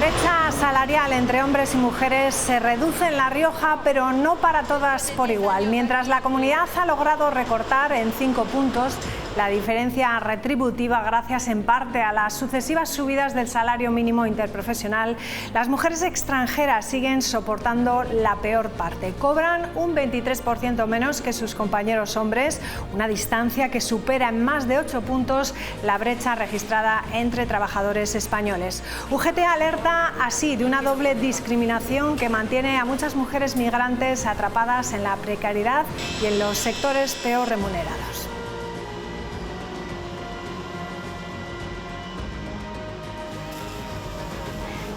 brecha salarial entre hombres y mujeres se reduce en La Rioja, pero no para todas por igual. Mientras la comunidad ha logrado recortar en 5 puntos la diferencia retributiva gracias en parte a las sucesivas subidas del salario mínimo interprofesional, las mujeres extranjeras siguen soportando la peor parte. Cobran un 23% menos que sus compañeros hombres, una distancia que supera en más de 8 puntos la brecha registrada entre trabajadores españoles. UGT alerta así de una doble discriminación que mantiene a muchas mujeres migrantes atrapadas en la precariedad y en los sectores peor remunerados.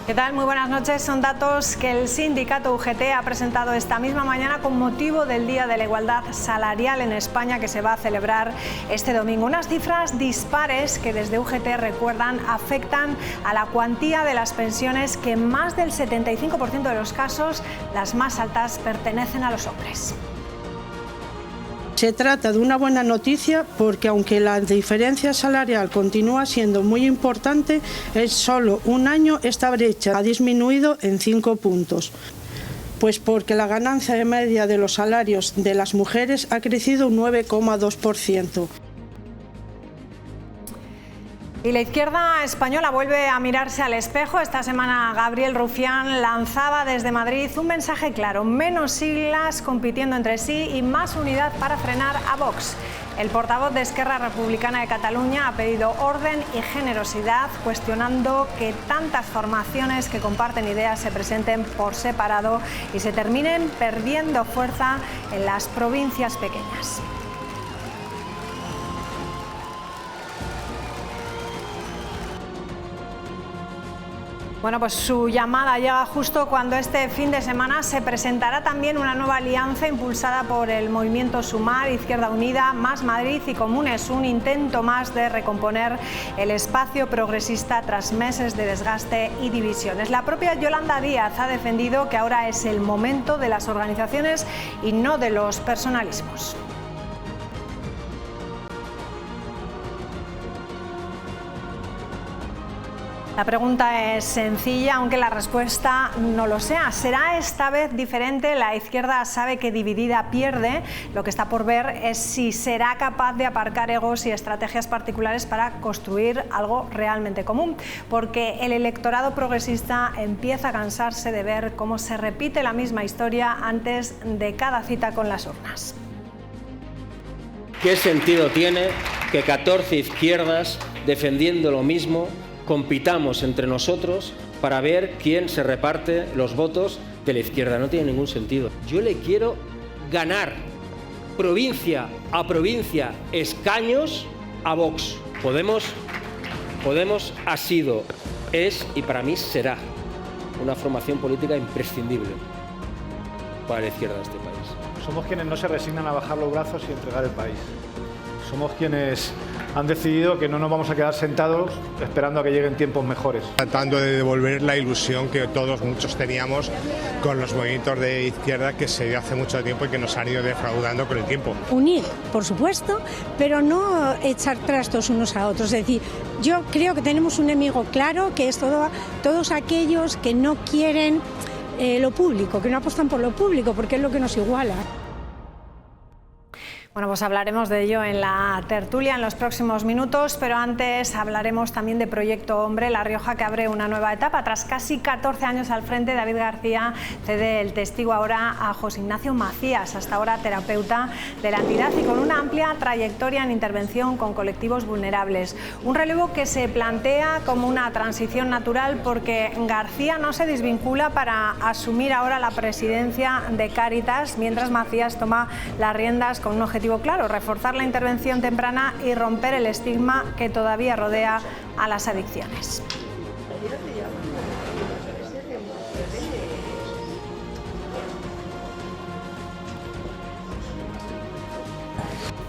¿Qué tal? Muy buenas noches. Son datos que el sindicato UGT ha presentado esta misma mañana con motivo del Día de la Igualdad Salarial en España, que se va a celebrar este domingo. Unas cifras dispares que desde UGT recuerdan afectan a la cuantía de las pensiones, que en más del 75% de los casos, las más altas, pertenecen a los hombres. Se trata de una buena noticia porque aunque la diferencia salarial continúa siendo muy importante, en solo un año esta brecha ha disminuido en 5 puntos. Pues porque la ganancia de media de los salarios de las mujeres ha crecido un 9,2%. Y la izquierda española vuelve a mirarse al espejo. Esta semana Gabriel Rufián lanzaba desde Madrid un mensaje claro: menos siglas compitiendo entre sí y más unidad para frenar a Vox. El portavoz de Esquerra Republicana de Cataluña ha pedido orden y generosidad, cuestionando que tantas formaciones que comparten ideas se presenten por separado y se terminen perdiendo fuerza en las provincias pequeñas. Bueno, pues su llamada llega justo cuando este fin de semana se presentará también una nueva alianza impulsada por el movimiento Sumar, Izquierda Unida, Más Madrid y Comunes, un intento más de recomponer el espacio progresista tras meses de desgaste y divisiones. La propia Yolanda Díaz ha defendido que ahora es el momento de las organizaciones y no de los personalismos. La pregunta es sencilla, aunque la respuesta no lo sea. ¿Será esta vez diferente? La izquierda sabe que dividida pierde. Lo que está por ver es si será capaz de aparcar egos y estrategias particulares para construir algo realmente común. Porque el electorado progresista empieza a cansarse de ver cómo se repite la misma historia antes de cada cita con las urnas. ¿Qué sentido tiene que 14 izquierdas defendiendo lo mismo compitamos entre nosotros para ver quién se reparte los votos de la izquierda? No tiene ningún sentido. Yo le quiero ganar provincia a provincia escaños a Vox. Podemos ha sido, es y para mí será una formación política imprescindible para la izquierda de este país. Somos quienes no se resignan a bajar los brazos y entregar el país. Somos quienes han decidido que no nos vamos a quedar sentados esperando a que lleguen tiempos mejores. Tratando de devolver la ilusión que muchos teníamos con los movimientos de izquierda que se dio hace mucho tiempo y que nos han ido defraudando con el tiempo. Unir, por supuesto, pero no echar trastos unos a otros. Es decir, yo creo que tenemos un enemigo claro, que es todos aquellos que no quieren lo público, que no apuestan por lo público, porque es lo que nos iguala. Bueno, pues hablaremos de ello en la tertulia en los próximos minutos, pero antes hablaremos también de Proyecto Hombre, La Rioja, que abre una nueva etapa. Tras casi 14 años al frente, David García cede el testigo ahora a José Ignacio Macías, hasta ahora terapeuta de la entidad y con una amplia trayectoria en intervención con colectivos vulnerables. Un relevo que se plantea como una transición natural porque García no se desvincula para asumir ahora la presidencia de Cáritas, mientras Macías toma las riendas con un objetivo claro: reforzar la intervención temprana y romper el estigma que todavía rodea a las adicciones.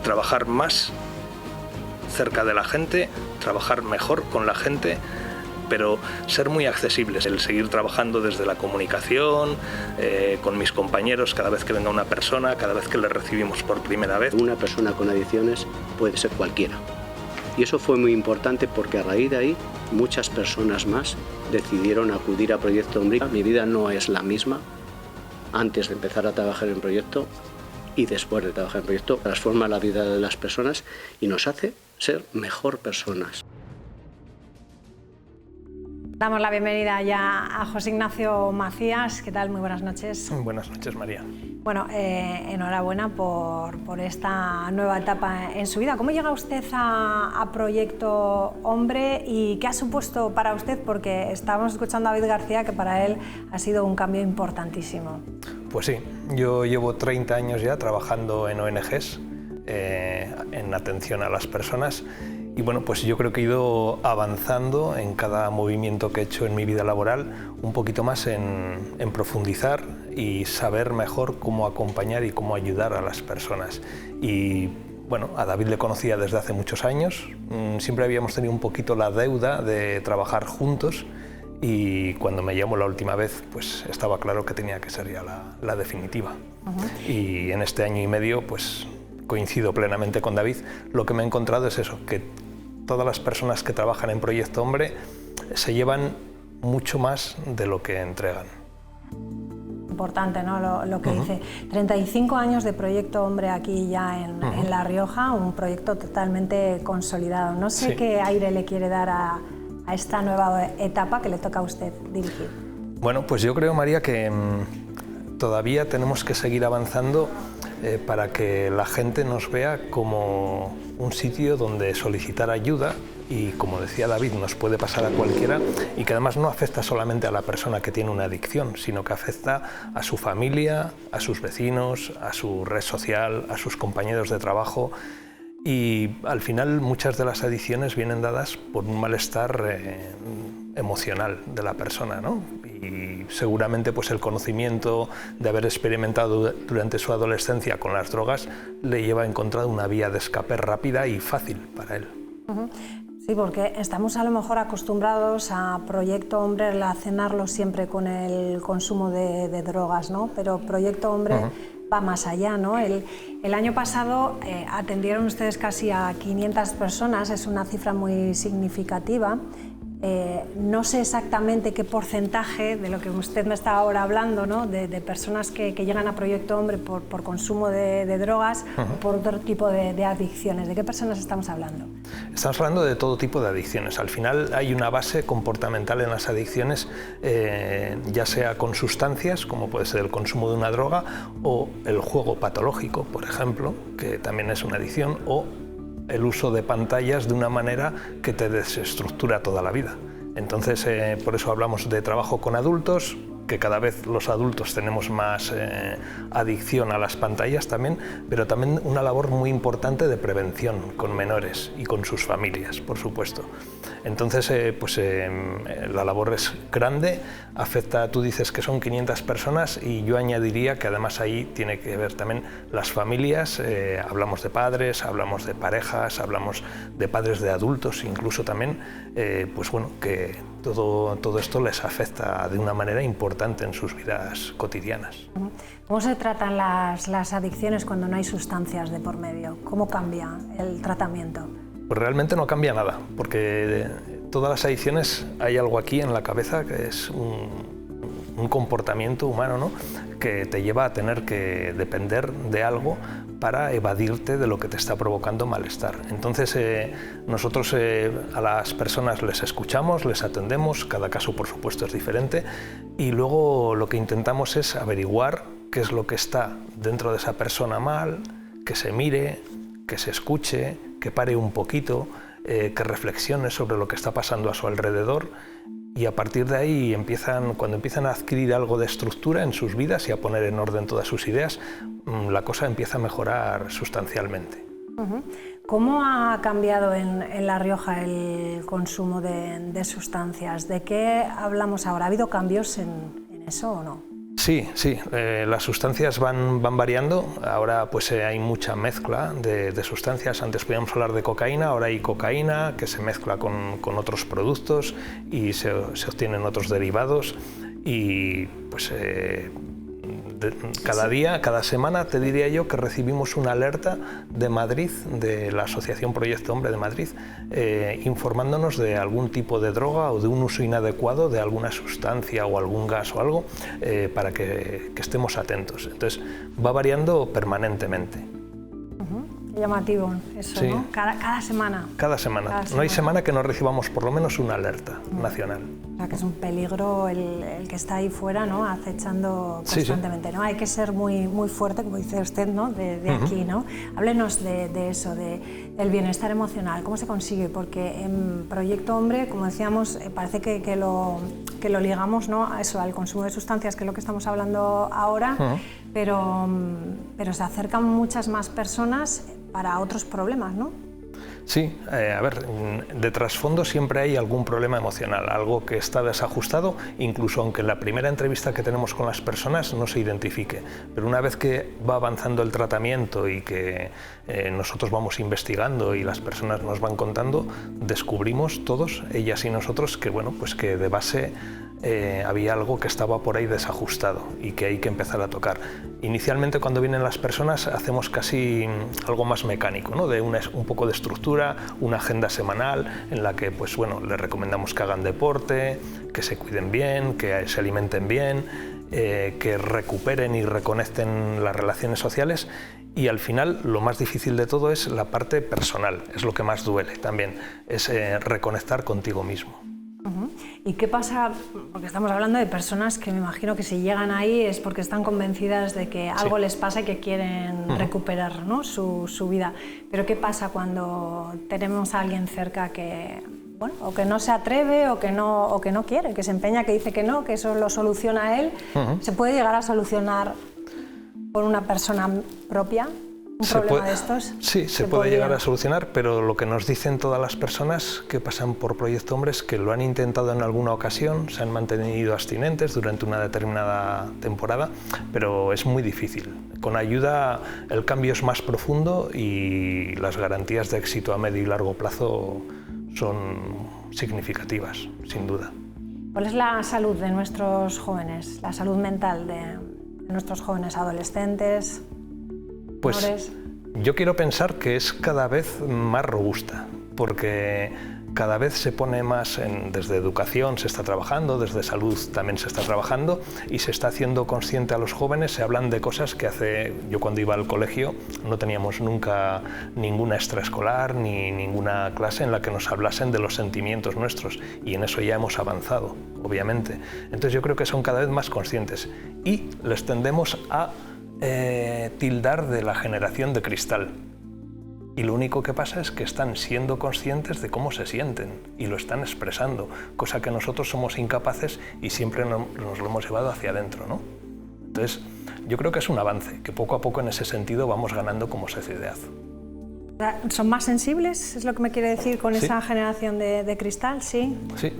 Trabajar más cerca de la gente, trabajar mejor con la gente, pero ser muy accesibles, el seguir trabajando desde la comunicación, con mis compañeros cada vez que venga una persona, cada vez que le recibimos por primera vez. Una persona con adicciones puede ser cualquiera. Y eso fue muy importante porque a raíz de ahí muchas personas más decidieron acudir a Proyecto Hombre. Mi vida no es la misma antes de empezar a trabajar en Proyecto y después de trabajar en Proyecto. Transforma la vida de las personas y nos hace ser mejor personas. Damos la bienvenida ya a José Ignacio Macías. ¿Qué tal? Muy buenas noches. Muy buenas noches, María. Bueno, enhorabuena por esta nueva etapa en su vida. ¿Cómo llega usted a Proyecto Hombre y qué ha supuesto para usted? Porque estábamos escuchando a David García que para él ha sido un cambio importantísimo. Pues sí, yo llevo 30 años ya trabajando en ONGs, en atención a las personas. Y bueno, pues yo creo que he ido avanzando en cada movimiento que he hecho en mi vida laboral, un poquito más en profundizar y saber mejor cómo acompañar y cómo ayudar a las personas. Y bueno, a David le conocía desde hace muchos años, siempre habíamos tenido un poquito la deuda de trabajar juntos y cuando me llamó la última vez, pues estaba claro que tenía que ser ya la definitiva. Y en este año y medio, pues coincido plenamente con David. Lo que me he encontrado es eso, que todas las personas que trabajan en Proyecto Hombre se llevan mucho más de lo que entregan. Importante, ¿no? Lo que dice. 35 años de Proyecto Hombre aquí ya en La Rioja, un proyecto totalmente consolidado. No sé qué aire le quiere dar a esta nueva etapa que le toca a usted dirigir. Bueno, pues yo creo, María, que todavía tenemos que seguir avanzando para que la gente nos vea como un sitio donde solicitar ayuda y, como decía David, nos puede pasar a cualquiera y que además no afecta solamente a la persona que tiene una adicción, sino que afecta a su familia, a sus vecinos, a su red social, a sus compañeros de trabajo. Y al final muchas de las adicciones vienen dadas por un malestar emocional de la persona, ¿no? Y seguramente pues el conocimiento de haber experimentado durante su adolescencia con las drogas le lleva a encontrar una vía de escape rápida y fácil para él. Sí, porque estamos a lo mejor acostumbrados a Proyecto Hombre relacionarlo siempre con el consumo de drogas, ¿no? Pero Proyecto Hombre va más allá, ¿no? El año pasado atendieron ustedes casi a 500 personas, es una cifra muy significativa. No sé exactamente qué porcentaje de lo que usted me está ahora hablando, ¿no? de personas que llegan a Proyecto Hombre por consumo de drogas o por otro tipo de adicciones. ¿De qué personas estamos hablando? Estamos hablando de todo tipo de adicciones. Al final hay una base comportamental en las adicciones, ya sea con sustancias, como puede ser el consumo de una droga, o el juego patológico, por ejemplo, que también es una adicción, o el uso de pantallas de una manera que te desestructura toda la vida. Entonces, por eso hablamos de trabajo con adultos, que cada vez los adultos tenemos más adicción a las pantallas también, pero también una labor muy importante de prevención con menores y con sus familias, por supuesto. Entonces, la labor es grande, afecta, tú dices que son 500 personas y yo añadiría que además ahí tiene que ver también las familias, hablamos de padres, hablamos de parejas, hablamos de padres de adultos, incluso también, pues bueno, que todo esto les afecta de una manera importante en sus vidas cotidianas. ¿Cómo se tratan las adicciones cuando no hay sustancias de por medio? ¿Cómo cambia el tratamiento? Pues realmente no cambia nada, porque todas las adicciones hay algo aquí en la cabeza que es un comportamiento humano, ¿no? Que te lleva a tener que depender de algo para evadirte de lo que te está provocando malestar. Entonces nosotros a las personas les escuchamos, les atendemos, cada caso por supuesto es diferente y luego lo que intentamos es averiguar qué es lo que está dentro de esa persona mal, que se mire, que se escuche, que pare un poquito, que reflexione sobre lo que está pasando a su alrededor y a partir de ahí cuando empiezan a adquirir algo de estructura en sus vidas y a poner en orden todas sus ideas, la cosa empieza a mejorar sustancialmente. ¿Cómo ha cambiado en La Rioja el consumo de sustancias? ¿De qué hablamos ahora? ¿Ha habido cambios en eso o no? Sí, las sustancias van variando, ahora pues hay mucha mezcla de sustancias, antes podíamos hablar de cocaína, ahora hay cocaína que se mezcla con otros productos y se obtienen otros derivados y pues Cada día, cada semana, te diría yo que recibimos una alerta de Madrid, de la Asociación Proyecto Hombre de Madrid, informándonos de algún tipo de droga o de un uso inadecuado de alguna sustancia o algún gas o algo, para que estemos atentos. Entonces, va variando permanentemente. Llamativo eso, sí. ¿no? Cada semana. Cada semana. No hay semana que no recibamos por lo menos una alerta nacional. O sea, que es un peligro el que está ahí fuera, ¿no? Acechando constantemente, sí. ¿No? Hay que ser muy fuerte, como dice usted, ¿no? De aquí, ¿no? Háblenos de eso, del bienestar emocional. ¿Cómo se consigue? Porque en Proyecto Hombre, como decíamos, parece que lo ligamos, ¿no? A eso, al consumo de sustancias, que es lo que estamos hablando ahora, pero se acercan muchas más personas para otros problemas, ¿no? Sí, a ver, de trasfondo siempre hay algún problema emocional, algo que está desajustado, incluso aunque en la primera entrevista que tenemos con las personas no se identifique. Pero una vez que va avanzando el tratamiento y que nosotros vamos investigando y las personas nos van contando, descubrimos todos, ellas y nosotros, que bueno, pues que de base había algo que estaba por ahí desajustado y que hay que empezar a tocar. Inicialmente, cuando vienen las personas, hacemos casi algo más mecánico, ¿no? De un poco de estructura, una agenda semanal en la que pues, bueno, les recomendamos que hagan deporte, que se cuiden bien, que se alimenten bien, que recuperen y reconecten las relaciones sociales. Y al final lo más difícil de todo es la parte personal, es lo que más duele también, es reconectar contigo mismo. ¿Y qué pasa? Porque estamos hablando de personas que me imagino que si llegan ahí es porque están convencidas de que algo les pasa y que quieren recuperar, ¿no? su vida. Pero ¿qué pasa cuando tenemos a alguien cerca que, bueno, o que no se atreve o que no quiere, que se empeña, que dice que no, que eso lo soluciona él? ¿Se puede llegar a solucionar por una persona propia? ¿Un problema de estos? Sí, se puede llegar a solucionar, pero lo que nos dicen todas las personas que pasan por Proyecto Hombre es que lo han intentado en alguna ocasión, se han mantenido abstinentes durante una determinada temporada, pero es muy difícil. Con ayuda el cambio es más profundo y las garantías de éxito a medio y largo plazo son significativas, sin duda. ¿Cuál es la salud de nuestros jóvenes, la salud mental de nuestros jóvenes adolescentes? Pues yo quiero pensar que es cada vez más robusta, porque cada vez se pone más desde educación se está trabajando, desde salud también se está trabajando y se está haciendo consciente a los jóvenes, se hablan de cosas que yo cuando iba al colegio no teníamos nunca ninguna extraescolar ni ninguna clase en la que nos hablasen de los sentimientos nuestros y en eso ya hemos avanzado, obviamente. Entonces yo creo que son cada vez más conscientes y les tendemos a tildar de la generación de cristal. Y lo único que pasa es que están siendo conscientes de cómo se sienten y lo están expresando, cosa que nosotros somos incapaces y siempre nos lo hemos llevado hacia adentro, ¿no? Entonces, yo creo que es un avance, que poco a poco en ese sentido vamos ganando como sociedad. ¿Son más sensibles? ¿Es lo que me quiere decir con esa generación de cristal? Sí. Sí.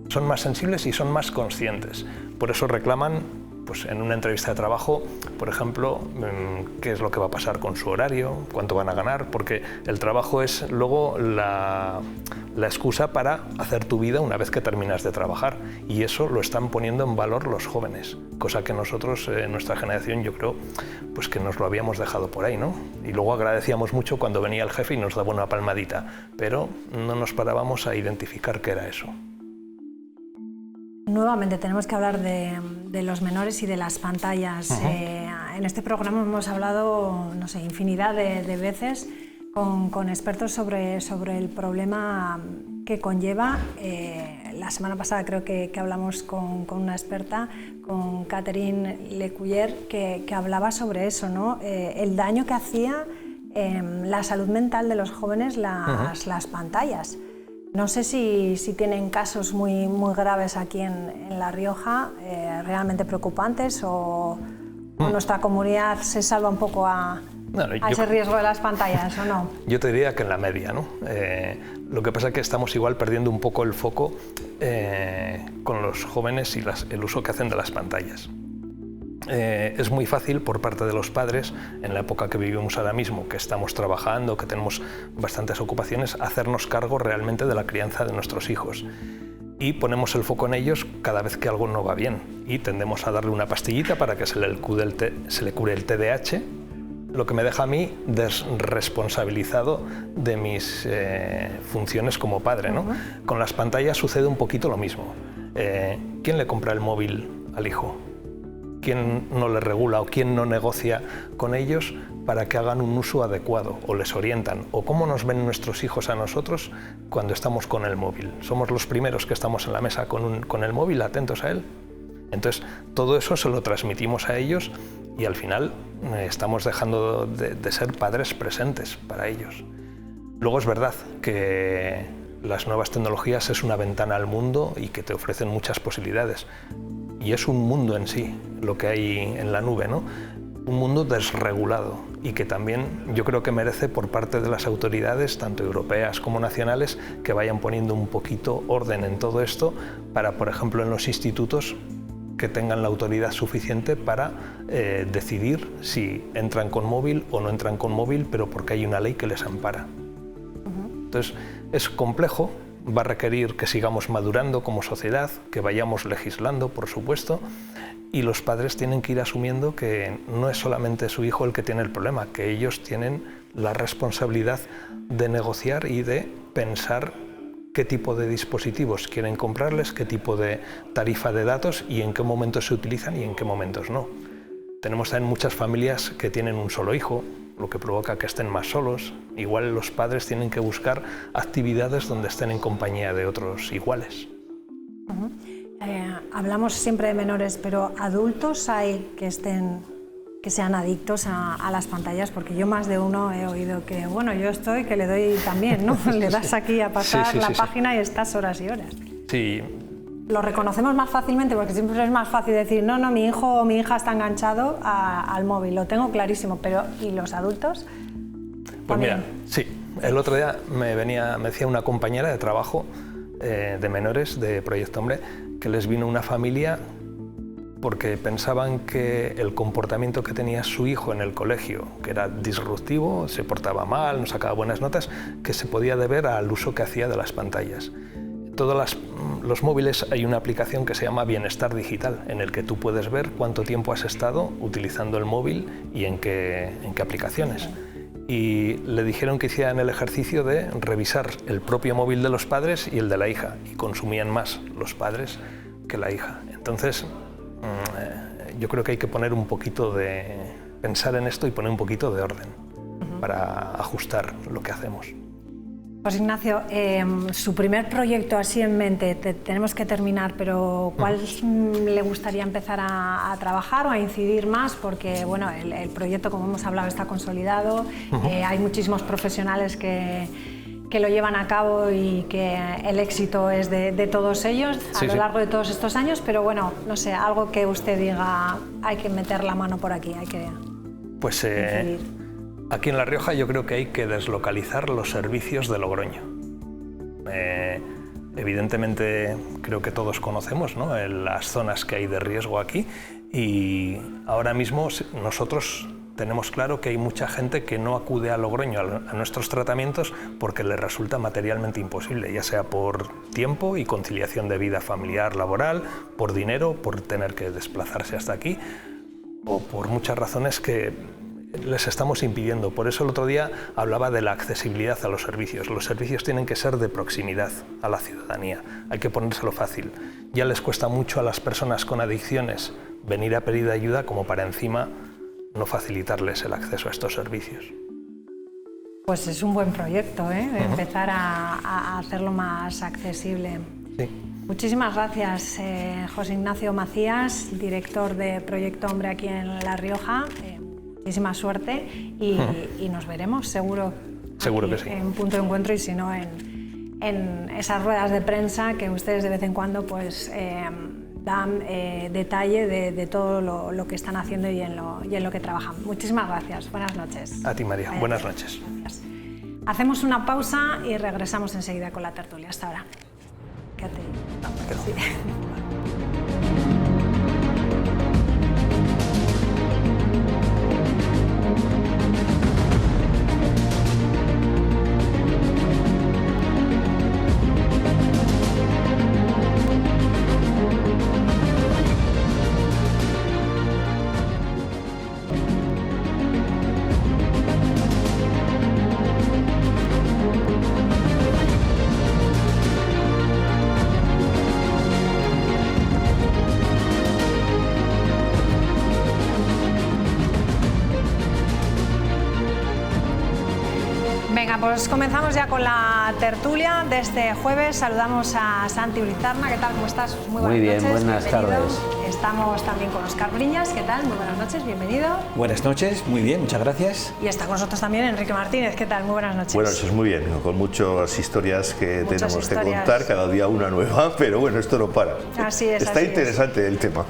Son más sensibles y son más conscientes. Por eso reclaman, pues en una entrevista de trabajo, por ejemplo, qué es lo que va a pasar con su horario, cuánto van a ganar, porque el trabajo es luego la excusa para hacer tu vida una vez que terminas de trabajar y eso lo están poniendo en valor los jóvenes, cosa que nosotros, nuestra generación, yo creo, pues que nos lo habíamos dejado por ahí, ¿no? Y luego agradecíamos mucho cuando venía el jefe y nos daba una palmadita, pero no nos parábamos a identificar qué era eso. Nuevamente tenemos que hablar de los menores y de las pantallas. En este programa hemos hablado, no sé, infinidad de veces con expertos sobre el problema que conlleva. La semana pasada creo que hablamos con una experta, con Catherine Lecuyer, que hablaba sobre eso, ¿no? El daño que hacía la salud mental de los jóvenes las pantallas. No sé si tienen casos muy graves aquí en La Rioja, realmente preocupantes, o nuestra comunidad se salva un poco a ese riesgo de las pantallas, ¿o no? Yo te diría que en la media, ¿no? Lo que pasa es que estamos igual perdiendo un poco el foco con los jóvenes y el uso que hacen de las pantallas. Es muy fácil por parte de los padres, en la época que vivimos ahora mismo, que estamos trabajando, que tenemos bastantes ocupaciones, hacernos cargo realmente de la crianza de nuestros hijos. y ponemos el foco en ellos cada vez que algo no va bien y tendemos a darle una pastillita para que se le cure el TDAH, lo que me deja a mí desresponsabilizado de mis funciones como padre, ¿no? Con las pantallas sucede un poquito lo mismo. ¿Quién le compra el móvil al hijo? ¿Quién no le regula o quién no negocia con ellos para que hagan un uso adecuado o les orientan? ¿O cómo nos ven nuestros hijos a nosotros cuando estamos con el móvil? ¿Somos los primeros que estamos en la mesa con el móvil atentos a él? Entonces, todo eso se lo transmitimos a ellos y al final estamos dejando de ser padres presentes para ellos. Luego es verdad que las nuevas tecnologías es una ventana al mundo y que te ofrecen muchas posibilidades. Y es un mundo en sí, lo que hay en la nube, ¿no? Un mundo desregulado y que también yo creo que merece por parte de las autoridades, tanto europeas como nacionales, que vayan poniendo un poquito orden en todo esto para, por ejemplo, en los institutos, que tengan la autoridad suficiente para decidir si entran con móvil o no entran con móvil, pero porque hay una ley que les ampara. Entonces, es complejo, va a requerir que sigamos madurando como sociedad, que vayamos legislando, por supuesto, y los padres tienen que ir asumiendo que no es solamente su hijo el que tiene el problema, que ellos tienen la responsabilidad de negociar y de pensar qué tipo de dispositivos quieren comprarles, qué tipo de tarifa de datos y en qué momentos se utilizan y en qué momentos no. Tenemos también muchas familias que tienen un solo hijo, lo que provoca que estén más solos. Igual los padres tienen que buscar actividades donde estén en compañía de otros iguales. Hablamos siempre de menores, pero adultos hay que sean adictos a las pantallas, porque yo más de uno he oído que, bueno, yo estoy, que le doy también, ¿no? Le das aquí a pasar la página y estás horas y horas. Sí. Lo reconocemos más fácilmente porque siempre es más fácil decir, no, mi hijo o mi hija está enganchado al móvil, lo tengo clarísimo, pero ¿y los adultos? Pues mira, sí, el otro día me decía una compañera de trabajo de menores de Proyecto Hombre que les vino una familia porque pensaban que el comportamiento que tenía su hijo en el colegio, que era disruptivo, se portaba mal, no sacaba buenas notas, que se podía deber al uso que hacía de las pantallas. Todos los móviles hay una aplicación que se llama Bienestar Digital, en el que tú puedes ver cuánto tiempo has estado utilizando el móvil y en qué aplicaciones. Y le dijeron que hicieran el ejercicio de revisar el propio móvil de los padres y el de la hija, y consumían más los padres que la hija. Entonces, yo creo que hay que poner un poquito pensar en esto y poner un poquito de orden para ajustar lo que hacemos. José Ignacio, su primer proyecto así en mente, tenemos que terminar, pero ¿cuál le gustaría empezar a trabajar o a incidir más? Porque bueno, el proyecto, como hemos hablado, está consolidado, hay muchísimos profesionales que lo llevan a cabo y que el éxito es de todos ellos a lo largo de todos estos años, pero bueno, no sé, algo que usted diga, hay que meter la mano por aquí, hay que incidir. Aquí en La Rioja yo creo que hay que deslocalizar los servicios de Logroño. Evidentemente creo que todos conocemos, ¿no?, las zonas que hay de riesgo aquí, y ahora mismo nosotros tenemos claro que hay mucha gente que no acude a Logroño a nuestros tratamientos porque le resulta materialmente imposible, ya sea por tiempo y conciliación de vida familiar, laboral, por dinero, por tener que desplazarse hasta aquí, o por muchas razones que les estamos impidiendo. Por eso el otro día hablaba de la accesibilidad a los servicios. Los servicios tienen que ser de proximidad a la ciudadanía. Hay que ponérselo fácil. Ya les cuesta mucho a las personas con adicciones venir a pedir ayuda como para encima no facilitarles el acceso a estos servicios. Pues es un buen proyecto, empezar a hacerlo más accesible. Sí. Muchísimas gracias, José Ignacio Macías, director de Proyecto Hombre aquí en La Rioja. Muchísima suerte y nos veremos seguro que sí, en Punto de Encuentro, y si no en esas ruedas de prensa que ustedes de vez en cuando pues dan detalle de todo lo que están haciendo y en lo que trabajan. Muchísimas gracias, buenas noches. A ti, María, buenas noches. Gracias. Hacemos una pausa y regresamos enseguida con la tertulia. Hasta ahora. Quédate. No, me quedo. Sí. Pues comenzamos ya con la tertulia de este jueves. Saludamos a Santi Urizarna. ¿Qué tal? ¿Cómo estás? Muy bien, buenas tardes. Estamos también con Óscar Briñas. ¿Qué tal? Muy buenas noches, bienvenido. Buenas noches, muy bien, muchas gracias. Y está con nosotros también Enrique Martínez. ¿Qué tal? Muy buenas noches. Buenas noches, muy bien, con muchas historias que tenemos que contar, cada día una nueva, pero bueno, esto no para. Así es. Está interesante el tema.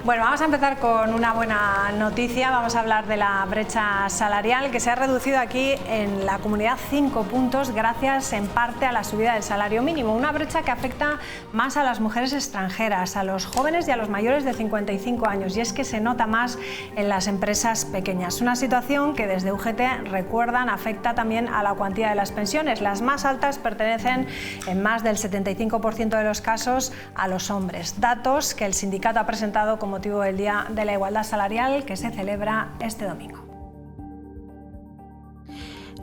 Bueno, vamos a empezar con una buena noticia. Vamos a hablar de la brecha salarial, que se ha reducido aquí en la comunidad 5 puntos gracias en parte a la subida del salario mínimo. Una brecha que afecta más a las mujeres extranjeras, a los jóvenes y a los mayores de 55 años. Y es que se nota más en las empresas pequeñas. Una situación que desde UGT recuerdan afecta también a la cuantía de las pensiones. Las más altas pertenecen en más del 75% de los casos a los hombres. Datos que el sindicato ha presentado con motivo del Día de la Igualdad Salarial que se celebra este domingo.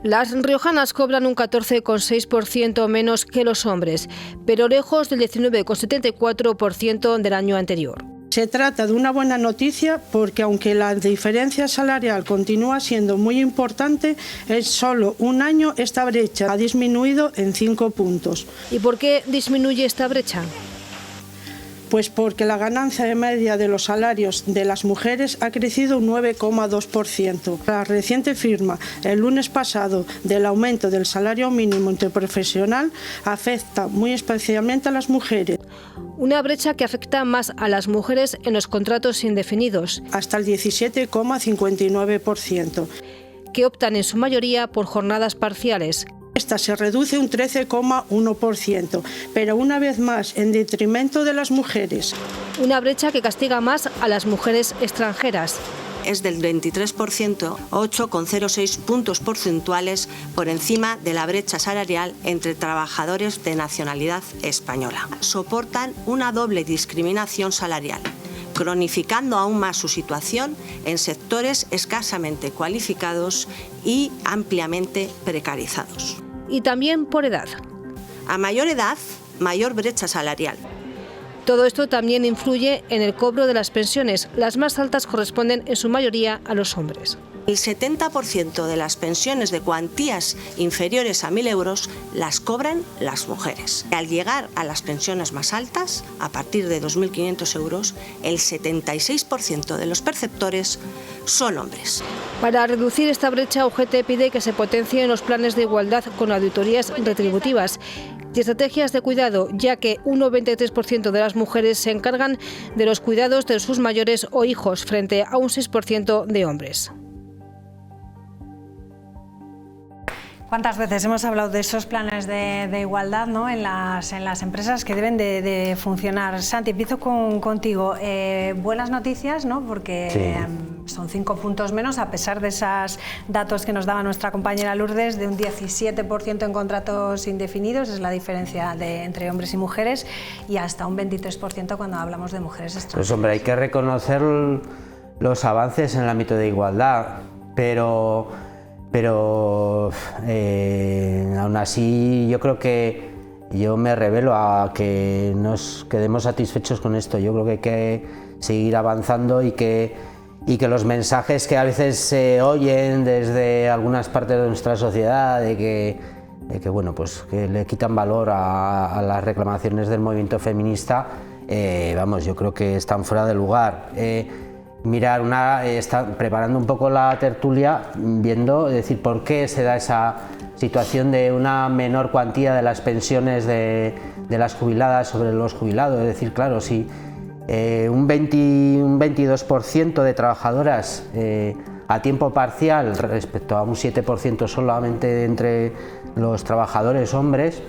Las riojanas cobran un 14,6% menos que los hombres, pero lejos del 19,74% del año anterior. Se trata de una buena noticia porque aunque la diferencia salarial continúa siendo muy importante, en solo un año esta brecha ha disminuido en 5 puntos. ¿Y por qué disminuye esta brecha? Pues porque la ganancia media de los salarios de las mujeres ha crecido un 9,2%. La reciente firma el lunes pasado del aumento del salario mínimo interprofesional afecta muy especialmente a las mujeres. Una brecha que afecta más a las mujeres en los contratos indefinidos. Hasta el 17,59%. Que optan en su mayoría por jornadas parciales. Esta se reduce un 13,1%, pero una vez más en detrimento de las mujeres. Una brecha que castiga más a las mujeres extranjeras. Es del 23%, 8,06 puntos porcentuales por encima de la brecha salarial entre trabajadores de nacionalidad española. Soportan una doble discriminación salarial, cronificando aún más su situación en sectores escasamente cualificados y ampliamente precarizados. Y también por edad. A mayor edad, mayor brecha salarial. Todo esto también influye en el cobro de las pensiones. Las más altas corresponden en su mayoría a los hombres. El 70% de las pensiones de cuantías inferiores a 1.000 euros las cobran las mujeres. Al llegar a las pensiones más altas, a partir de 2.500 euros, el 76% de los perceptores son hombres. Para reducir esta brecha, UGT pide que se potencien los planes de igualdad con auditorías retributivas y estrategias de cuidado, ya que un 93% de las mujeres se encargan de los cuidados de sus mayores o hijos, frente a un 6% de hombres. ¿Cuántas veces hemos hablado de esos planes de igualdad, ¿no? en las empresas que deben de funcionar? Santi, empiezo contigo. Buenas noticias, ¿no? Porque sí. Son 5 puntos menos, a pesar de esos datos que nos daba nuestra compañera Lourdes, de un 17% en contratos indefinidos, es la diferencia entre hombres y mujeres, y hasta un 23% cuando hablamos de mujeres extranjeras. Pues hombre, hay que reconocer los avances en el ámbito de igualdad, pero aún así yo creo que yo me revelo a que nos quedemos satisfechos con esto. Yo creo que hay que seguir avanzando y que los mensajes que a veces se oyen desde algunas partes de nuestra sociedad de que bueno, pues que le quitan valor a las reclamaciones del movimiento feminista, vamos, yo creo que están fuera de lugar. Está preparando un poco la tertulia, viendo, es decir, por qué se da esa situación de una menor cuantía de las pensiones de las jubiladas sobre los jubilados. Es decir, claro, si un 22% de trabajadoras a tiempo parcial respecto a un 7% solamente entre los trabajadores hombres,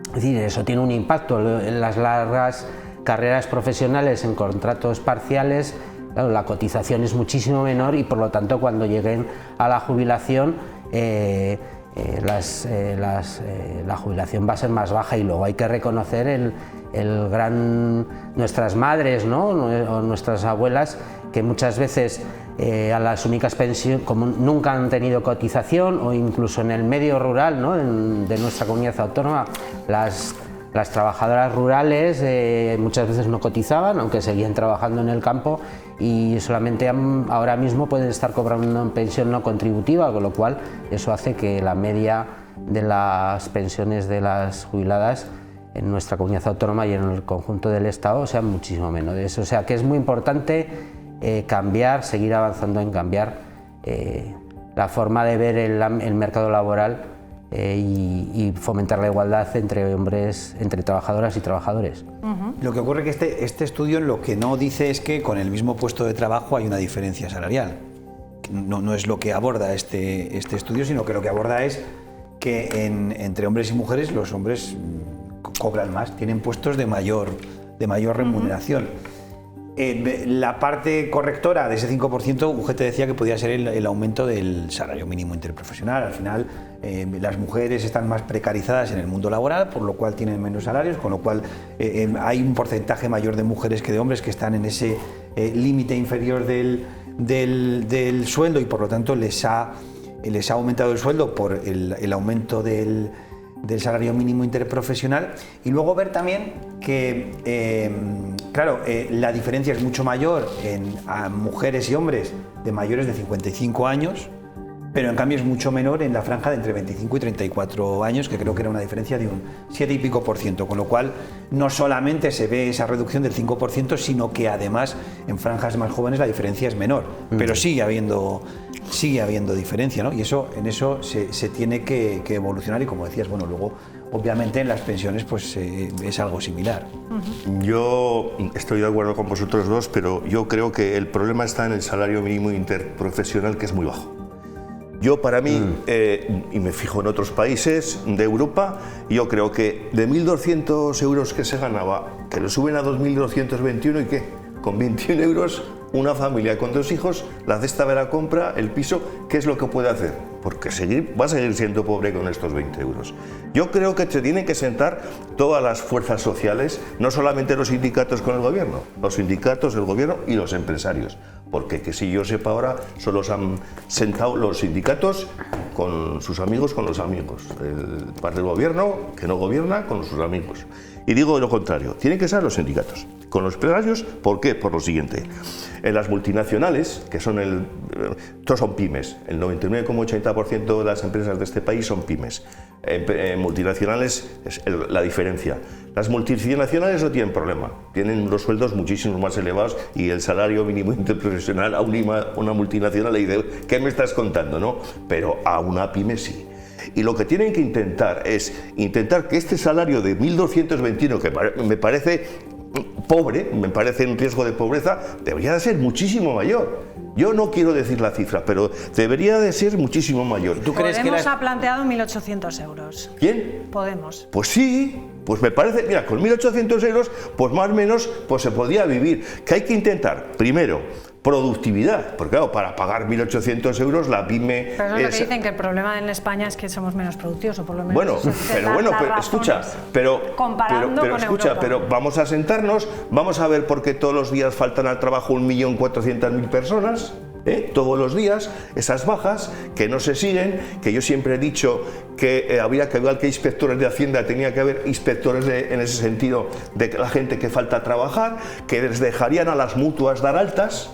es decir, eso tiene un impacto en las largas carreras profesionales en contratos parciales. Claro, la cotización es muchísimo menor y por lo tanto cuando lleguen a la jubilación la jubilación va a ser más baja, y luego hay que reconocer nuestras madres, ¿no? O nuestras abuelas, que muchas veces a las únicas pensiones, como nunca han tenido cotización, o incluso en el medio rural, ¿no? de nuestra comunidad autónoma, las trabajadoras rurales muchas veces no cotizaban, aunque seguían trabajando en el campo, y solamente ahora mismo pueden estar cobrando una pensión no contributiva, con lo cual eso hace que la media de las pensiones de las jubiladas en nuestra comunidad autónoma y en el conjunto del Estado sean muchísimo menores. O sea que es muy importante cambiar, seguir avanzando en cambiar la forma de ver el mercado laboral y fomentar la igualdad entre hombres, entre trabajadoras y trabajadores. Lo que ocurre es que este estudio lo que no dice es que con el mismo puesto de trabajo hay una diferencia salarial. No es lo que aborda este estudio, sino que lo que aborda es que entre hombres y mujeres los hombres cobran más, tienen puestos de mayor remuneración. La parte correctora de ese 5%, UGT decía que podía ser el aumento del salario mínimo interprofesional. Al final, las mujeres están más precarizadas en el mundo laboral, por lo cual tienen menos salarios, con lo cual hay un porcentaje mayor de mujeres que de hombres que están en ese límite inferior del sueldo y por lo tanto les ha aumentado el sueldo por el aumento del salario mínimo interprofesional. Y luego ver también que, la diferencia es mucho mayor en mujeres y hombres de mayores de 55 años, pero en cambio es mucho menor en la franja de entre 25 y 34 años, que creo que era una diferencia de un 7 y pico %, con lo cual no solamente se ve esa reducción del 5%, sino que además en franjas más jóvenes la diferencia es menor, pero sigue habiendo diferencia, ¿no? Y en eso se tiene que evolucionar y, como decías, bueno, luego obviamente en las pensiones pues es algo similar. Yo estoy de acuerdo con vosotros dos, pero yo creo que el problema está en el salario mínimo interprofesional, que es muy bajo. Yo, para mí, y me fijo en otros países de Europa, yo creo que de 1.200 euros que se ganaba, que lo suben a 2.221, ¿y qué? Con 21 euros, una familia con 2 hijos, la cesta de la compra, el piso, ¿qué es lo que puede hacer? Porque va a seguir siendo pobre con estos 20 euros. Yo creo que se tienen que sentar todas las fuerzas sociales, no solamente los sindicatos con el gobierno, los sindicatos, el gobierno y los empresarios. Porque, que si yo sepa ahora, solo se han sentado los sindicatos con sus amigos, con los amigos. El parte del gobierno, que no gobierna, con sus amigos. Y digo lo contrario, tienen que ser los sindicatos. Con los empresarios, ¿por qué? Por lo siguiente. En las multinacionales, que son todos son pymes, el 99,80% de las empresas de este país son pymes. Multinacionales es la diferencia. Las multinacionales no tienen problema, tienen los sueldos muchísimo más elevados y el salario mínimo interprofesional a una multinacional le dice, ¿qué me estás contando? ¿No? Pero a una pyme sí. Y lo que tienen que intentar es que este salario de 1.221, que me parece pobre, me parece en riesgo de pobreza, debería de ser muchísimo mayor. Yo no quiero decir la cifra, pero debería de ser muchísimo mayor. ¿Tú crees que Podemos ha planteado 1.800 euros. ¿Quién? Podemos. Pues sí, pues me parece, mira, con 1.800 euros, pues más o menos, pues se podría vivir. Que hay que intentar, primero, productividad, porque claro, para pagar 1.800 euros la pyme... Pero es lo que dicen, que el problema en España es que somos menos productivos, o por lo menos... Bueno, pero escucha, pero escucha, pero vamos a sentarnos, vamos a ver por qué todos los días faltan al trabajo 1.400.000 personas, todos los días, esas bajas que no se siguen, que yo siempre he dicho que había que, igual que inspectores de Hacienda, tenía que haber inspectores en ese sentido de la gente que falta trabajar, que les dejarían a las mutuas dar altas.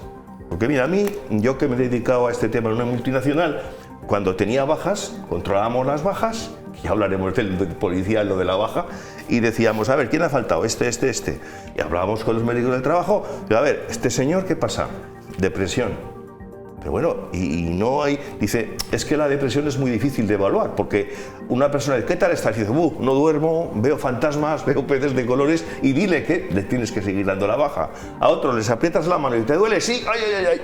Porque mira, a mí, yo que me he dedicado a este tema en una multinacional, cuando tenía bajas, controlábamos las bajas, que ya hablaremos del policía, lo de la baja, y decíamos, a ver, ¿quién ha faltado? Este. Y hablábamos con los médicos del trabajo, y a ver, ¿este señor qué pasa? Depresión. Pero bueno, y no hay... Dice, es que la depresión es muy difícil de evaluar, porque una persona dice, ¿qué tal estás? Y dice, no duermo, veo fantasmas, veo peces de colores, y dile que le tienes que seguir dando la baja. A otro les aprietas la mano y te duele, sí, ay.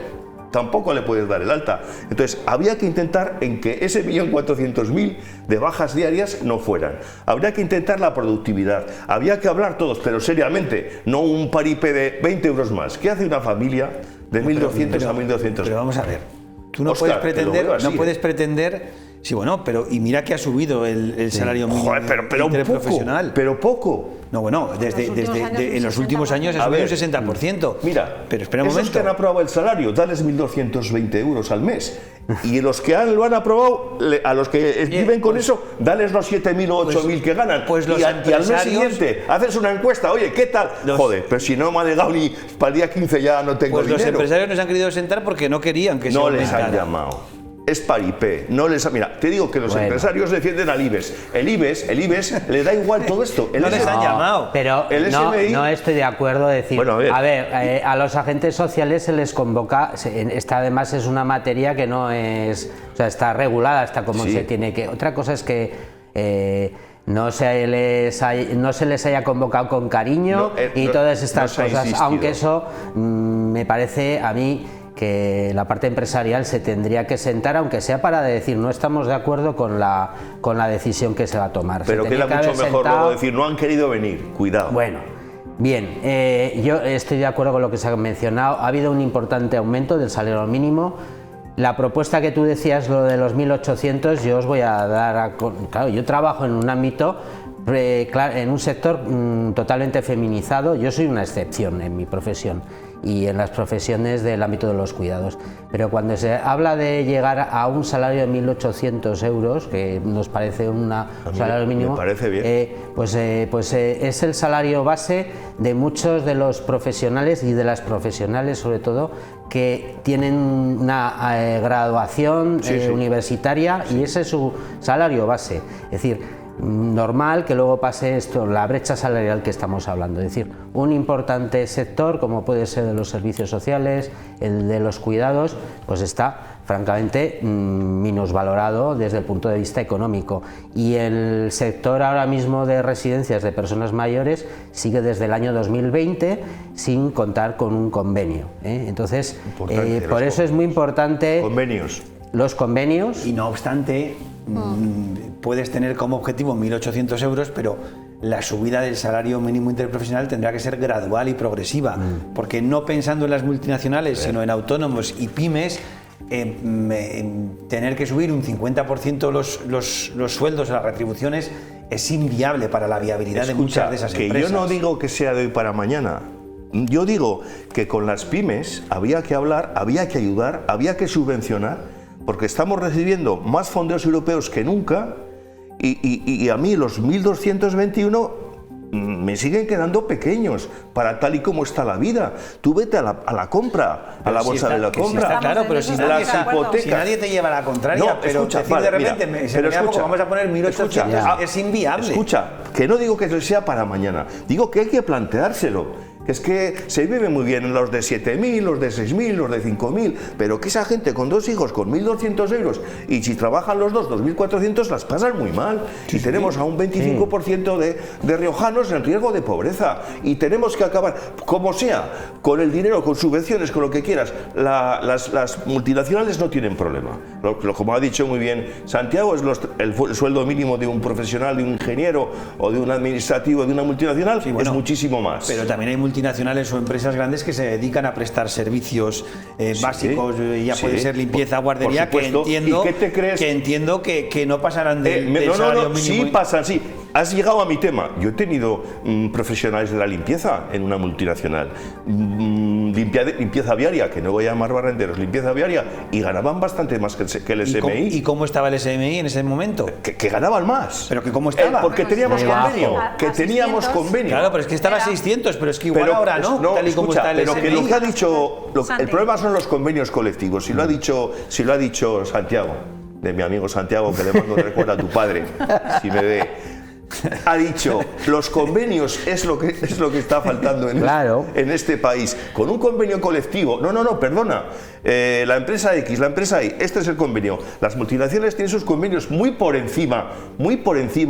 Tampoco le puedes dar el alta. Entonces, había que intentar en que ese 1.400.000 de bajas diarias no fueran. Habría que intentar la productividad. Había que hablar todos, pero seriamente, no un paripé de 20 euros más. ¿Qué hace una familia de 1.200 a 1.200? Pero vamos a ver, tú no puedes pretender... Sí, bueno, pero y mira que ha subido el salario mínimo interprofesional. Pero poco. No, bueno, en los últimos años ha subido un 60%. Mira, pero espera un momento. Esos que han aprobado el salario, dales 1.220 euros al mes. Y los que lo han aprobado, a los que viven con eso, dales los 7.000 o 8.000 que ganan. Pues y al mes siguiente haces una encuesta, oye, ¿qué tal? Joder, pero si no me ha llegado ni para el día 15 ya no tengo dinero. Los empresarios nos han querido sentar porque no querían que se aumentara. No les han llamado. es paripé. No les, mira, te digo que los empresarios defienden al IBEX. El IBEX le da igual todo esto. No les han llamado. Pero el SMI, no estoy de acuerdo en decir. Bueno, a los agentes sociales se les convoca. Esta además es una materia que no es, o sea, está regulada, está como se tiene que. Otra cosa es que no se les haya convocado con cariño y todas estas cosas. Aunque eso me parece a mí que la parte empresarial se tendría que sentar, aunque sea para decir no estamos de acuerdo con la decisión que se va a tomar. Pero queda mucho mejor luego decir no han querido venir, cuidado. Bueno, bien, yo estoy de acuerdo con lo que se ha mencionado. Ha habido un importante aumento del salario mínimo. La propuesta que tú decías, lo de los 1.800, yo os voy a dar claro, yo trabajo en un ámbito, en un sector totalmente feminizado. Yo soy una excepción en mi profesión y en las profesiones del ámbito de los cuidados, pero cuando se habla de llegar a un salario de 1.800 euros, que nos parece un salario mínimo, me parece bien. Es el salario base de muchos de los profesionales y de las profesionales sobre todo que tienen una graduación universitaria y ese es su salario base. Es decir, normal que luego pase esto, la brecha salarial que estamos hablando, es decir, un importante sector como puede ser de los servicios sociales, el de los cuidados, pues está francamente minusvalorado desde el punto de vista económico, y el sector ahora mismo de residencias de personas mayores sigue desde el año 2020 sin contar con un convenio, Entonces, por eso es muy importante los convenios. Y no obstante, puedes tener como objetivo 1.800 euros, pero la subida del salario mínimo interprofesional tendrá que ser gradual y progresiva, porque no pensando en las multinacionales, sino en autónomos y pymes, tener que subir un 50% los sueldos, las retribuciones, es inviable para la viabilidad de muchas de esas empresas. Yo no digo que sea de hoy para mañana. Yo digo que con las pymes había que hablar, había que ayudar, había que subvencionar, porque estamos recibiendo más fondos europeos que nunca y a mí los 1.221 me siguen quedando pequeños para tal y como está la vida. Tú vete a la compra, a la bolsa de la compra. Está claro, pero si nadie te lleva a la contraria, pero escucha, de repente vamos a poner 1.800, es inviable. Escucha, que no digo que sea para mañana, digo que hay que planteárselo. Es que se vive muy bien los de 7.000, los de 6.000, los de 5.000, pero que esa gente con 2 hijos con 1.200 euros y si trabajan los dos 2.400 las pasan muy mal. Y tenemos a un 25% de riojanos en riesgo de pobreza y tenemos que acabar, como sea, con el dinero, con subvenciones, con lo que quieras. Las multinacionales no tienen problema. Como ha dicho muy bien Santiago, es el sueldo mínimo de un profesional, de un ingeniero o de un administrativo de una multinacional, es muchísimo más. Pero también hay multinacionales o empresas grandes que se dedican a prestar servicios básicos, ya puede ser limpieza, guardería, que entiendo que no pasarán del salario mínimo. Sí pasan, sí. Has llegado a mi tema. Yo he tenido profesionales de la limpieza en una multinacional. Limpieza viaria, que no voy a llamar barrenderos, limpieza viaria, y ganaban bastante más que el SMI. ¿Y cómo estaba el SMI en ese momento? Que ganaban más. ¿Pero que cómo estaba? Porque teníamos convenio. Teníamos convenio. Claro, pero es que estaba a 600, pero es que igual ahora no, tal y como está el SMI. Pero que lo que ha dicho... el problema son los convenios colectivos. Si lo ha dicho Santiago, de mi amigo Santiago, que le mando recuerdo a tu padre, si me ve... Ha dicho, los convenios es lo que está faltando en este país. Con un convenio colectivo, perdona, la empresa X, la empresa Y, este es el convenio. Las multinacionales tienen sus convenios muy por encima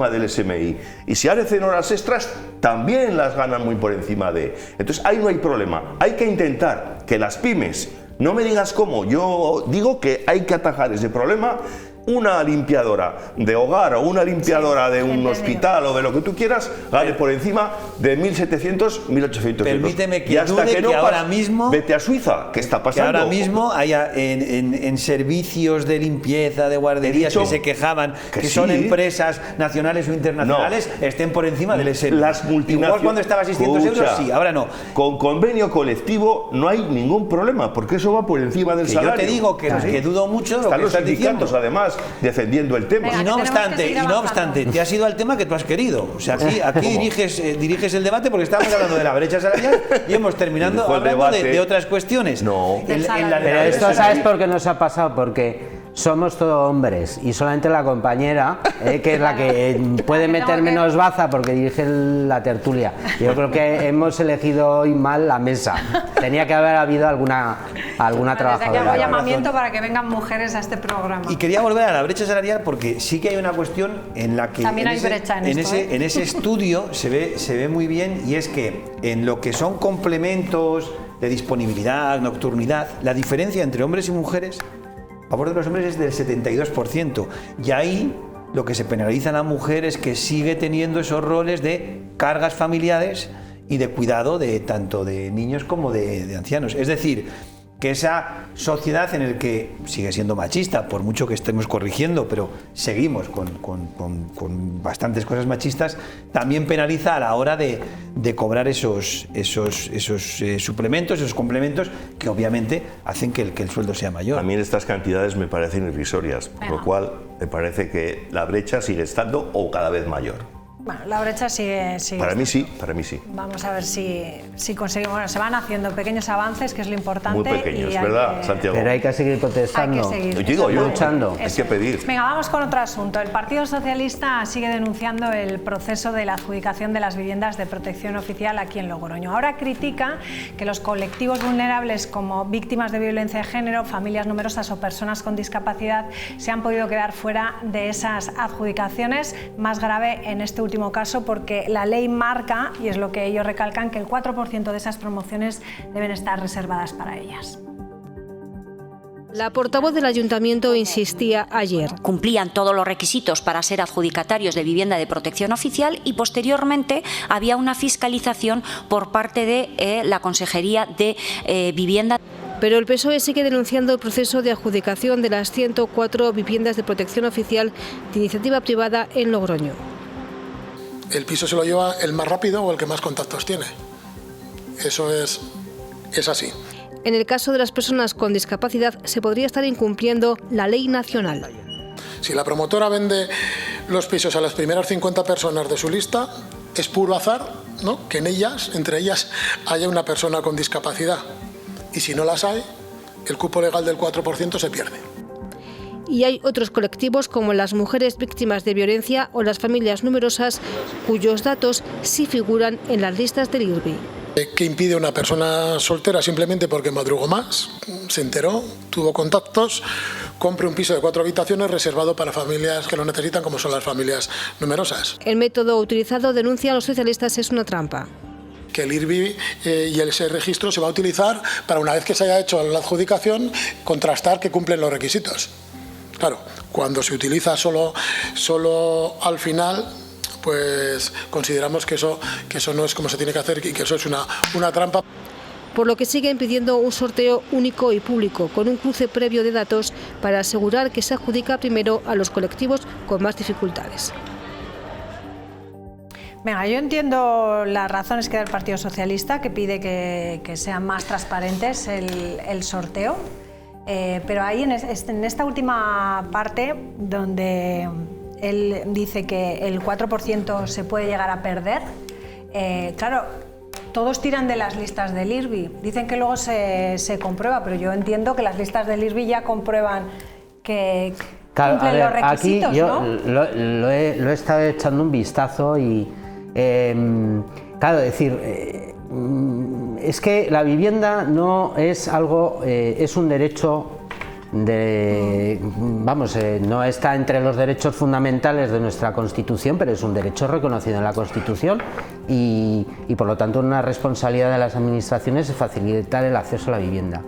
del SMI. Y si hacen horas extras, también las ganan muy por encima de. Entonces ahí no hay problema. Hay que intentar que las pymes, no me digas cómo, yo digo que hay que atajar ese problema. Una limpiadora de hogar o una limpiadora de un hospital o de lo que tú quieras gane por encima de 1.700, 1.800 euros. Permíteme que dude que ahora mismo... Vete a Suiza, ¿qué está pasando? Que ahora mismo haya en servicios de limpieza, de guarderías que se quejaban que son empresas nacionales o internacionales, estén por encima del SMI. Las multinacionales... Igual cuando estaba a 600 euros, sí, ahora no. Con convenio colectivo no hay ningún problema, porque eso va por encima del salario. Yo te digo que dudo mucho de lo que estás diciendo. Además, defendiendo el tema. Y no obstante, te has ido al tema que tú has querido. O sea, aquí diriges el debate porque estamos hablando de la brecha salarial y hemos terminado hablando de otras cuestiones. Pero esto, ¿sabes por qué nos ha pasado? Porque somos todos hombres y solamente la compañera, que es la que puede meter menos baza porque dirige la tertulia. Yo creo que hemos elegido hoy mal la mesa. Tenía que haber habido alguna trabajadora. Desde aquí hago llamamiento para que vengan mujeres a este programa. Y quería volver a la brecha salarial porque sí que hay una cuestión en la que también hay brecha en esto, en ese estudio se ve muy bien, y es que en lo que son complementos de disponibilidad, nocturnidad, la diferencia entre hombres y mujeres a favor de los hombres es del 72%, y ahí lo que se penaliza a la mujer es que sigue teniendo esos roles de cargas familiares y de cuidado de tanto de niños como de ancianos. Es decir, que esa sociedad en la que sigue siendo machista, por mucho que estemos corrigiendo, pero seguimos con bastantes cosas machistas, también penaliza a la hora de cobrar esos suplementos, esos complementos que obviamente hacen que el sueldo sea mayor. A mí estas cantidades me parecen irrisorias, por lo cual me parece que la brecha sigue estando o cada vez mayor. Bueno, la brecha sigue. Para mí sí, para mí sí. Vamos a ver si conseguimos. Bueno, se van haciendo pequeños avances, que es lo importante. Muy pequeños, ¿verdad, Santiago? Pero hay que seguir protestando. Hay que seguir. Digo yo, luchando. Hay que pedir. Venga, vamos con otro asunto. El Partido Socialista sigue denunciando el proceso de la adjudicación de las viviendas de protección oficial aquí en Logroño. Ahora critica que los colectivos vulnerables como víctimas de violencia de género, familias numerosas o personas con discapacidad se han podido quedar fuera de esas adjudicaciones. Más grave en este último caso porque la ley marca, y es lo que ellos recalcan, que el 4% de esas promociones deben estar reservadas para ellas. La portavoz del Ayuntamiento insistía ayer. Cumplían todos los requisitos para ser adjudicatarios de vivienda de protección oficial y posteriormente había una fiscalización por parte de la Consejería de Vivienda. Pero el PSOE sigue denunciando el proceso de adjudicación de las 104 viviendas de protección oficial de iniciativa privada en Logroño. El piso se lo lleva el más rápido o el que más contactos tiene. Eso es así. En el caso de las personas con discapacidad se podría estar incumpliendo la ley nacional. Si la promotora vende los pisos a las primeras 50 personas de su lista, es puro azar, ¿no?, que entre ellas haya una persona con discapacidad. Y si no las hay, el cupo legal del 4% se pierde. Y hay otros colectivos como las mujeres víctimas de violencia o las familias numerosas cuyos datos sí figuran en las listas del IRBI. ¿Qué impide una persona soltera simplemente porque madrugó más, se enteró, tuvo contactos, compre un piso de 4 habitaciones reservado para familias que lo necesitan, como son las familias numerosas? El método utilizado, denuncian los socialistas, es una trampa. Que el IRBI y ese registro se va a utilizar para, una vez que se haya hecho la adjudicación, contrastar que cumplen los requisitos. Claro, cuando se utiliza solo al final, pues consideramos que eso no es como se tiene que hacer y que eso es una trampa. Por lo que siguen pidiendo un sorteo único y público, con un cruce previo de datos para asegurar que se adjudica primero a los colectivos con más dificultades. Venga, yo entiendo las razones que da el Partido Socialista, que pide que sean más transparentes el sorteo. Pero ahí en esta última parte, donde él dice que el 4% se puede llegar a perder, claro, todos tiran de las listas del IRBI. Dicen que luego se comprueba, pero yo entiendo que las listas del IRBI ya comprueban que cumplen los requisitos, aquí yo, ¿no? lo he estado echando un vistazo y, claro, decir... es que la vivienda no es algo, es un derecho no está entre los derechos fundamentales de nuestra Constitución, pero es un derecho reconocido en la Constitución y por lo tanto una responsabilidad de las administraciones es facilitar el acceso a la vivienda.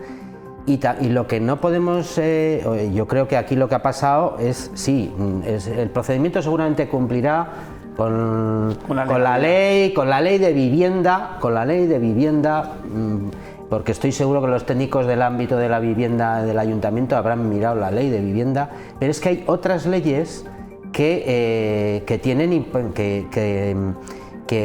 Y lo que no podemos, yo creo que aquí lo que ha pasado es, sí, el procedimiento seguramente cumplirá con la ley de vivienda, porque estoy seguro que los técnicos del ámbito de la vivienda del ayuntamiento habrán mirado la ley de vivienda, pero es que hay otras leyes que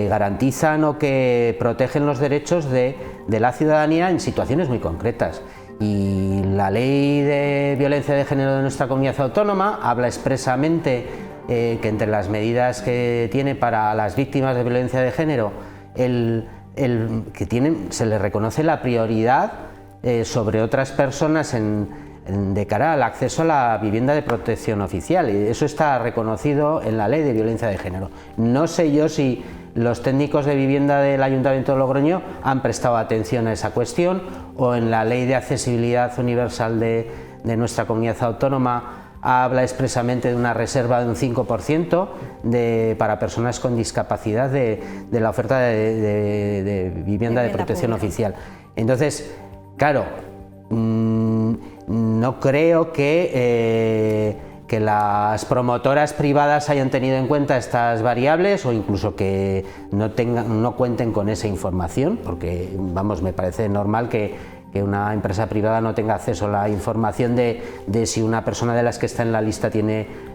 garantizan o que protegen los derechos de la ciudadanía en situaciones muy concretas. Y la ley de violencia de género de nuestra comunidad autónoma habla expresamente que entre las medidas que tiene para las víctimas de violencia de género, se les reconoce la prioridad sobre otras personas de cara al acceso a la vivienda de protección oficial, y eso está reconocido en la Ley de Violencia de Género. No sé yo si los técnicos de vivienda del Ayuntamiento de Logroño han prestado atención a esa cuestión, o en la Ley de Accesibilidad Universal de nuestra comunidad autónoma habla expresamente de una reserva de un 5% para personas con discapacidad de la oferta de vivienda de protección oficial. Entonces, claro, no creo que las promotoras privadas hayan tenido en cuenta estas variables, o incluso que no cuenten con esa información, porque vamos, me parece normal que una empresa privada no tenga acceso a la información de si una persona de las que está en la lista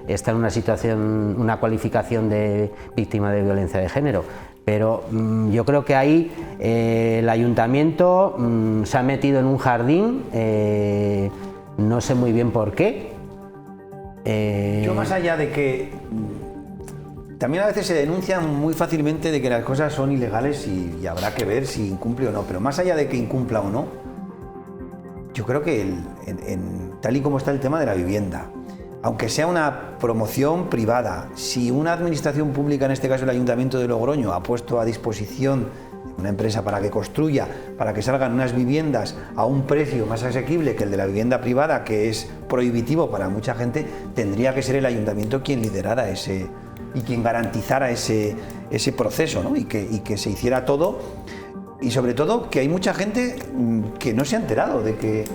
está en una situación, una cualificación de víctima de violencia de género. Pero yo creo que ahí el ayuntamiento se ha metido en un jardín, no sé muy bien por qué. Yo, más allá de que también a veces se denuncia muy fácilmente de que las cosas son ilegales y habrá que ver si incumple o no, pero más allá de que incumpla o no, yo creo que tal y como está el tema de la vivienda, aunque sea una promoción privada, si una administración pública, en este caso el Ayuntamiento de Logroño, ha puesto a disposición una empresa para que construya, para que salgan unas viviendas a un precio más asequible que el de la vivienda privada, que es prohibitivo para mucha gente, tendría que ser el Ayuntamiento quien liderara ese y quien garantizara ese proceso, ¿no? y que se hiciera todo. Y sobre todo que hay mucha gente que no se ha enterado de que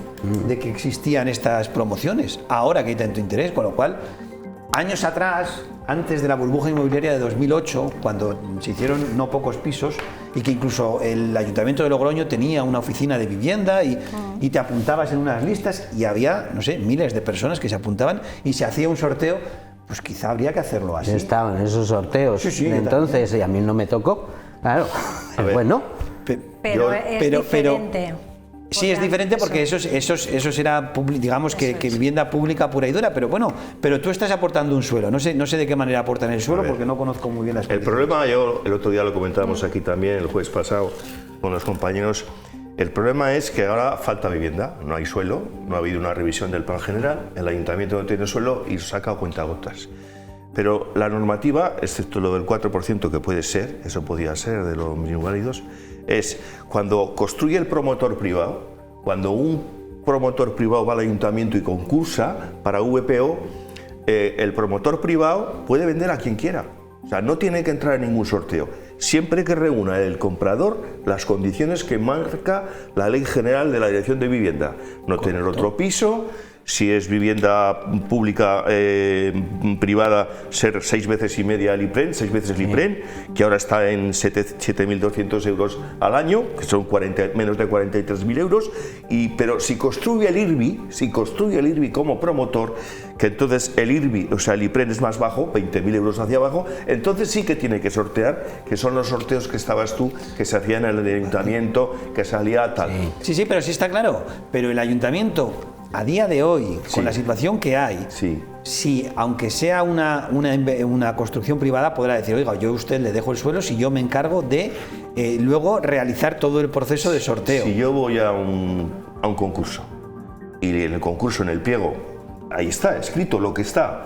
existían estas promociones, ahora que hay tanto interés, con lo cual, años atrás, antes de la burbuja inmobiliaria de 2008, cuando se hicieron no pocos pisos, y que incluso el Ayuntamiento de Logroño tenía una oficina de vivienda y te apuntabas en unas listas y había, no sé, miles de personas que se apuntaban y se hacía un sorteo, pues quizá habría que hacerlo así. Estaban esos sorteos, sí, entonces, y a mí no me tocó, claro, bueno. Pero es diferente. Sí, es diferente porque eso será, digamos, que vivienda pública pura y dura, pero bueno, pero tú estás aportando un suelo, no sé de qué manera aportan el suelo porque no conozco muy bien las El problema, yo el otro día lo comentábamos aquí también, el jueves pasado, con los compañeros, el problema es que ahora falta vivienda, no hay suelo, no ha habido una revisión del plan general, el ayuntamiento no tiene suelo y saca cuentagotas. Pero la normativa, excepto lo del 4% que puede ser, eso podía ser de los minusválidos, es cuando construye el promotor privado, cuando un promotor privado va al ayuntamiento y concursa para VPO, el promotor privado puede vender a quien quiera. O sea, no tiene que entrar en ningún sorteo, siempre que reúna el comprador las condiciones que marca la Ley General de la Dirección de Vivienda. No tener otro piso, si es vivienda pública privada, ser 6 veces y media el IPREN, 6 veces el IPREN, que ahora está en 7.200 euros al año, que son menos de 43.000 euros, pero si construye el IRBI como promotor, que entonces el IRBI, o sea el IPREN es más bajo, 20.000 euros hacia abajo, entonces sí que tiene que sortear, que son los sorteos que estabas tú, que se hacían en el ayuntamiento, que salía tal. Sí, pero sí está claro, pero el ayuntamiento, a día de hoy, con la situación que hay, si aunque sea una construcción privada, podrá decir, oiga, yo a usted le dejo el suelo si yo me encargo de luego realizar todo el proceso de sorteo. Si yo voy a un concurso y en el concurso, en el pliego, ahí está escrito lo que está,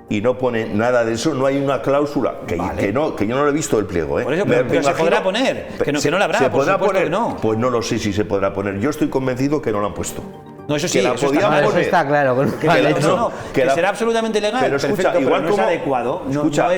y no pone nada de eso, no hay una cláusula, que yo no lo he visto el pliego. Por eso, pero se podrá poner, que no la habrá, ¿se por podrá supuesto poner? que no. Pues no lo sé si se podrá poner, yo estoy convencido que no lo han puesto. No, eso sí, que eso está claro. Que será absolutamente legal, pero escucha, perfecto, igual pero no como, es adecuado,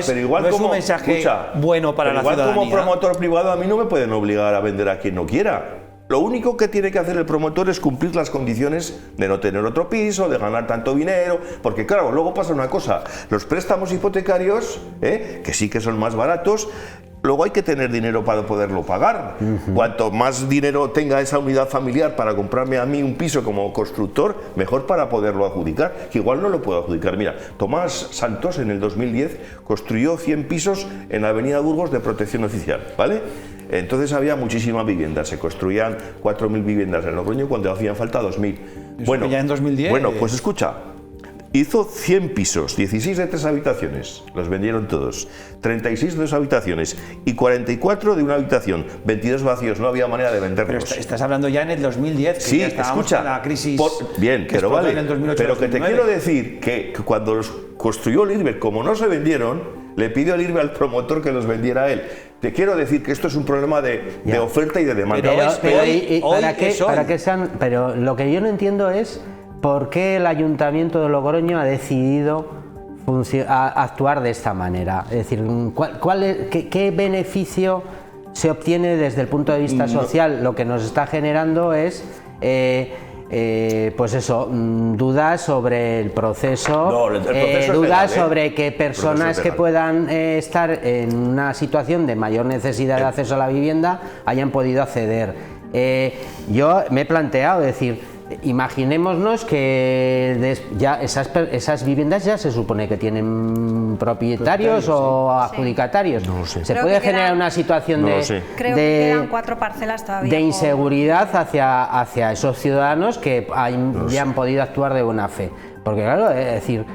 pero igual no es como, un mensaje bueno para la ciudadanía. Igual como promotor privado a mí no me pueden obligar a vender a quien no quiera. Lo único que tiene que hacer el promotor es cumplir las condiciones de no tener otro piso, de ganar tanto dinero, porque claro, luego pasa una cosa, los préstamos hipotecarios, que sí que son más baratos, luego hay que tener dinero para poderlo pagar. Cuanto más dinero tenga esa unidad familiar para comprarme a mí un piso como constructor, mejor para poderlo adjudicar, que igual no lo puedo adjudicar. Mira, Tomás Santos en el 2010 construyó 100 pisos en la avenida Burgos de protección oficial, ¿vale? Entonces había muchísima vivienda, se construían 4.000 viviendas en Logroño cuando hacían falta 2.000. Bueno, ya en 2010. Bueno, pues escucha, Hizo 100 pisos, 16 de 3 habitaciones, los vendieron todos, 36 de 2 habitaciones y 44 de una habitación, 22 vacíos, no había manera de venderlos. Pero estás hablando ya en el 2010, que sí, ya estábamos escucha, con la crisis bien, que pero vale, en el 2008, pero que te quiero decir que cuando los construyó el IRBE, como no se vendieron, le pidió el IRBE al promotor que los vendiera a él. Te quiero decir que esto es un problema de oferta y de demanda. Pero lo que yo no entiendo es por qué el Ayuntamiento de Logroño ha decidido actuar de esta manera. Es decir, ¿qué beneficio se obtiene desde el punto de vista social? Lo que nos está generando es pues eso, dudas sobre el proceso, dudas sobre que personas que puedan estar en una situación de mayor necesidad de acceso a la vivienda hayan podido acceder. Yo me he planteado, decir, imaginémonos que ya esas viviendas ya se supone que tienen propietarios o adjudicatarios. No lo sé. Se puede generar una situación Creo que quedan 4 parcelas todavía de inseguridad hacia esos ciudadanos que hayan podido actuar de buena fe. Porque claro, es decir,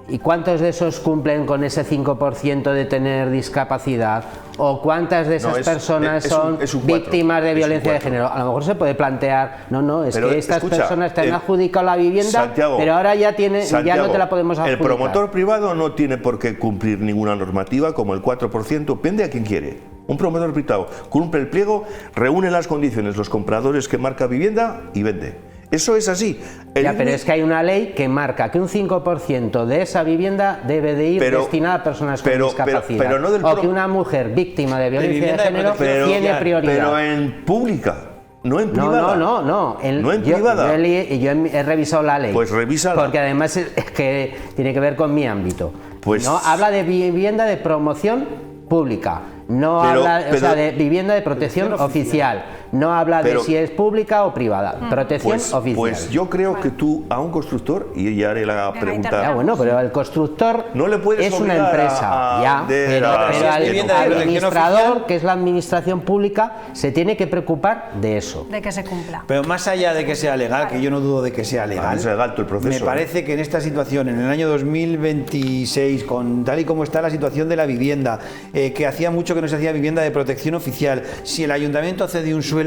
¿y cuántos de esos cumplen con ese 5% de tener discapacidad? ¿O cuántas de esas personas son víctimas de violencia de género? A lo mejor se puede plantear, es que estas personas te han adjudicado la vivienda, Santiago, pero ahora ya no te la podemos adjudicar. El promotor privado no tiene por qué cumplir ninguna normativa, como el 4%, vende a quien quiere. Un promotor privado cumple el pliego, reúne las condiciones, los compradores que marca vivienda y vende. Eso es así. Pero es que hay una ley que marca que un 5% de esa vivienda debe de ir destinada a personas con discapacidad. O que una mujer víctima de violencia de género tiene prioridad. Pero en pública, no en privada. No. No en privada. Yo he revisado la ley. Pues revísala. Porque además es que tiene que ver con mi ámbito. Pues, habla de vivienda de promoción pública. No habla de vivienda de protección oficial. No habla de si es pública o privada. Protección oficial. Pues yo creo que tú a un constructor, y ya haré la pregunta. Bueno, pero el constructor no le puedes es una empresa. Pero al administrador, que es la administración pública, se tiene que preocupar de eso. De que se cumpla. Pero más allá de que sea legal, que yo no dudo de que sea legal, es legal todo el proceso, me parece que en esta situación, en el año 2026, tal y como está la situación de la vivienda, que hacía mucho que no se hacía vivienda de protección oficial, si el ayuntamiento cede un suelo,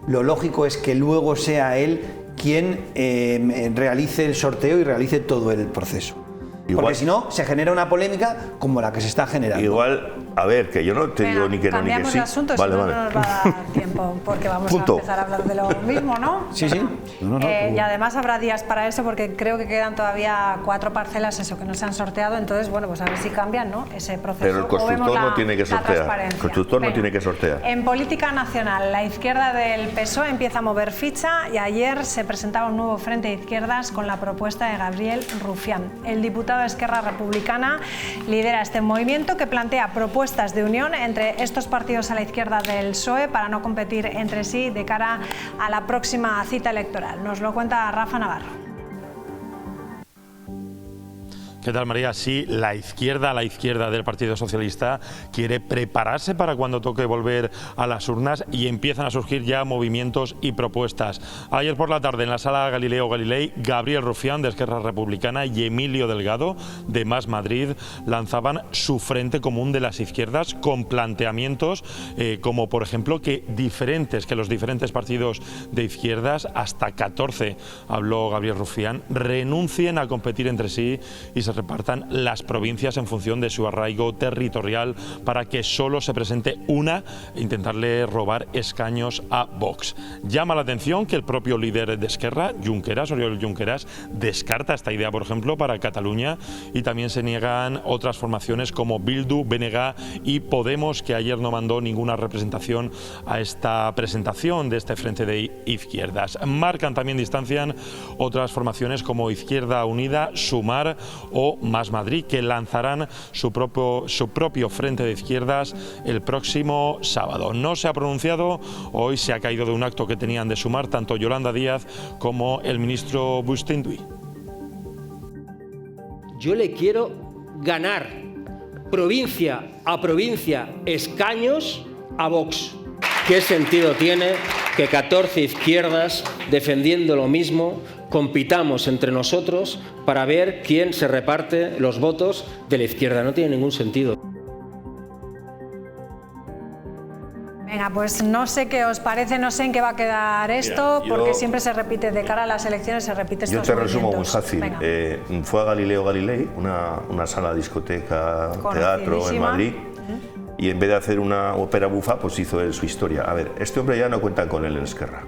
lo lógico es que luego sea él quien realice el sorteo y realice todo el proceso. Porque si no, se genera una polémica como la que se está generando. Igual, a ver, que yo no te digo ni que no ni que sí. Cambiamos de asunto, si no nos va a dar tiempo, porque vamos a empezar a hablar de lo mismo, ¿no? Sí. Y además habrá días para eso, porque creo que quedan todavía 4 parcelas que no se han sorteado, entonces, bueno, pues a ver si cambian, ¿no? Ese proceso. Pero el constructor no tiene que sortear. El constructor no tiene que sortear. En política nacional, la izquierda del PSOE empieza a mover ficha y ayer se presentaba un nuevo frente de izquierdas con la propuesta de Gabriel Rufián. El diputado de Esquerra Republicana lidera este movimiento que plantea propuestas de unión entre estos partidos a la izquierda del PSOE para no competir entre sí de cara a la próxima cita electoral. Nos lo cuenta Rafa Navarro. ¿Qué tal, María? Sí, la izquierda del Partido Socialista quiere prepararse para cuando toque volver a las urnas y empiezan a surgir ya movimientos y propuestas. Ayer por la tarde en la sala Galileo Galilei, Gabriel Rufián de Esquerra Republicana y Emilio Delgado de Más Madrid lanzaban su frente común de las izquierdas con planteamientos como, por ejemplo, que los diferentes partidos de izquierdas, hasta 14, habló Gabriel Rufián, renuncien a competir entre sí y se repartan las provincias en función de su arraigo territorial para que solo se presente una e intentarle robar escaños a Vox. Llama la atención que el propio líder de Esquerra, Oriol Junqueras, descarta esta idea, por ejemplo, para Cataluña, y también se niegan otras formaciones como Bildu, BNG y Podemos, que ayer no mandó ninguna representación a esta presentación de este frente de izquierdas. Marcan también distancian otras formaciones como Izquierda Unida, Sumar o Más Madrid, que lanzarán su propio frente de izquierdas el próximo sábado. No se ha pronunciado, hoy se ha caído de un acto que tenían de Sumar tanto Yolanda Díaz como el ministro Bustindui. Yo le quiero ganar provincia a provincia escaños a Vox. ¿Qué sentido tiene que 14 izquierdas defendiendo lo mismo compitamos entre nosotros para ver quién se reparte los votos de la izquierda. No tiene ningún sentido. Venga, pues no sé qué os parece, no sé en qué va a quedar esto, Mira, porque siempre se repite, de cara a las elecciones se repite estos Yo te resumo muy movimientos. fácil. Fue a Galileo Galilei, una sala discoteca, teatro en Madrid, y en vez de hacer una ópera bufa, pues hizo él su historia. A ver, este hombre ya no cuentan con él en Esquerra.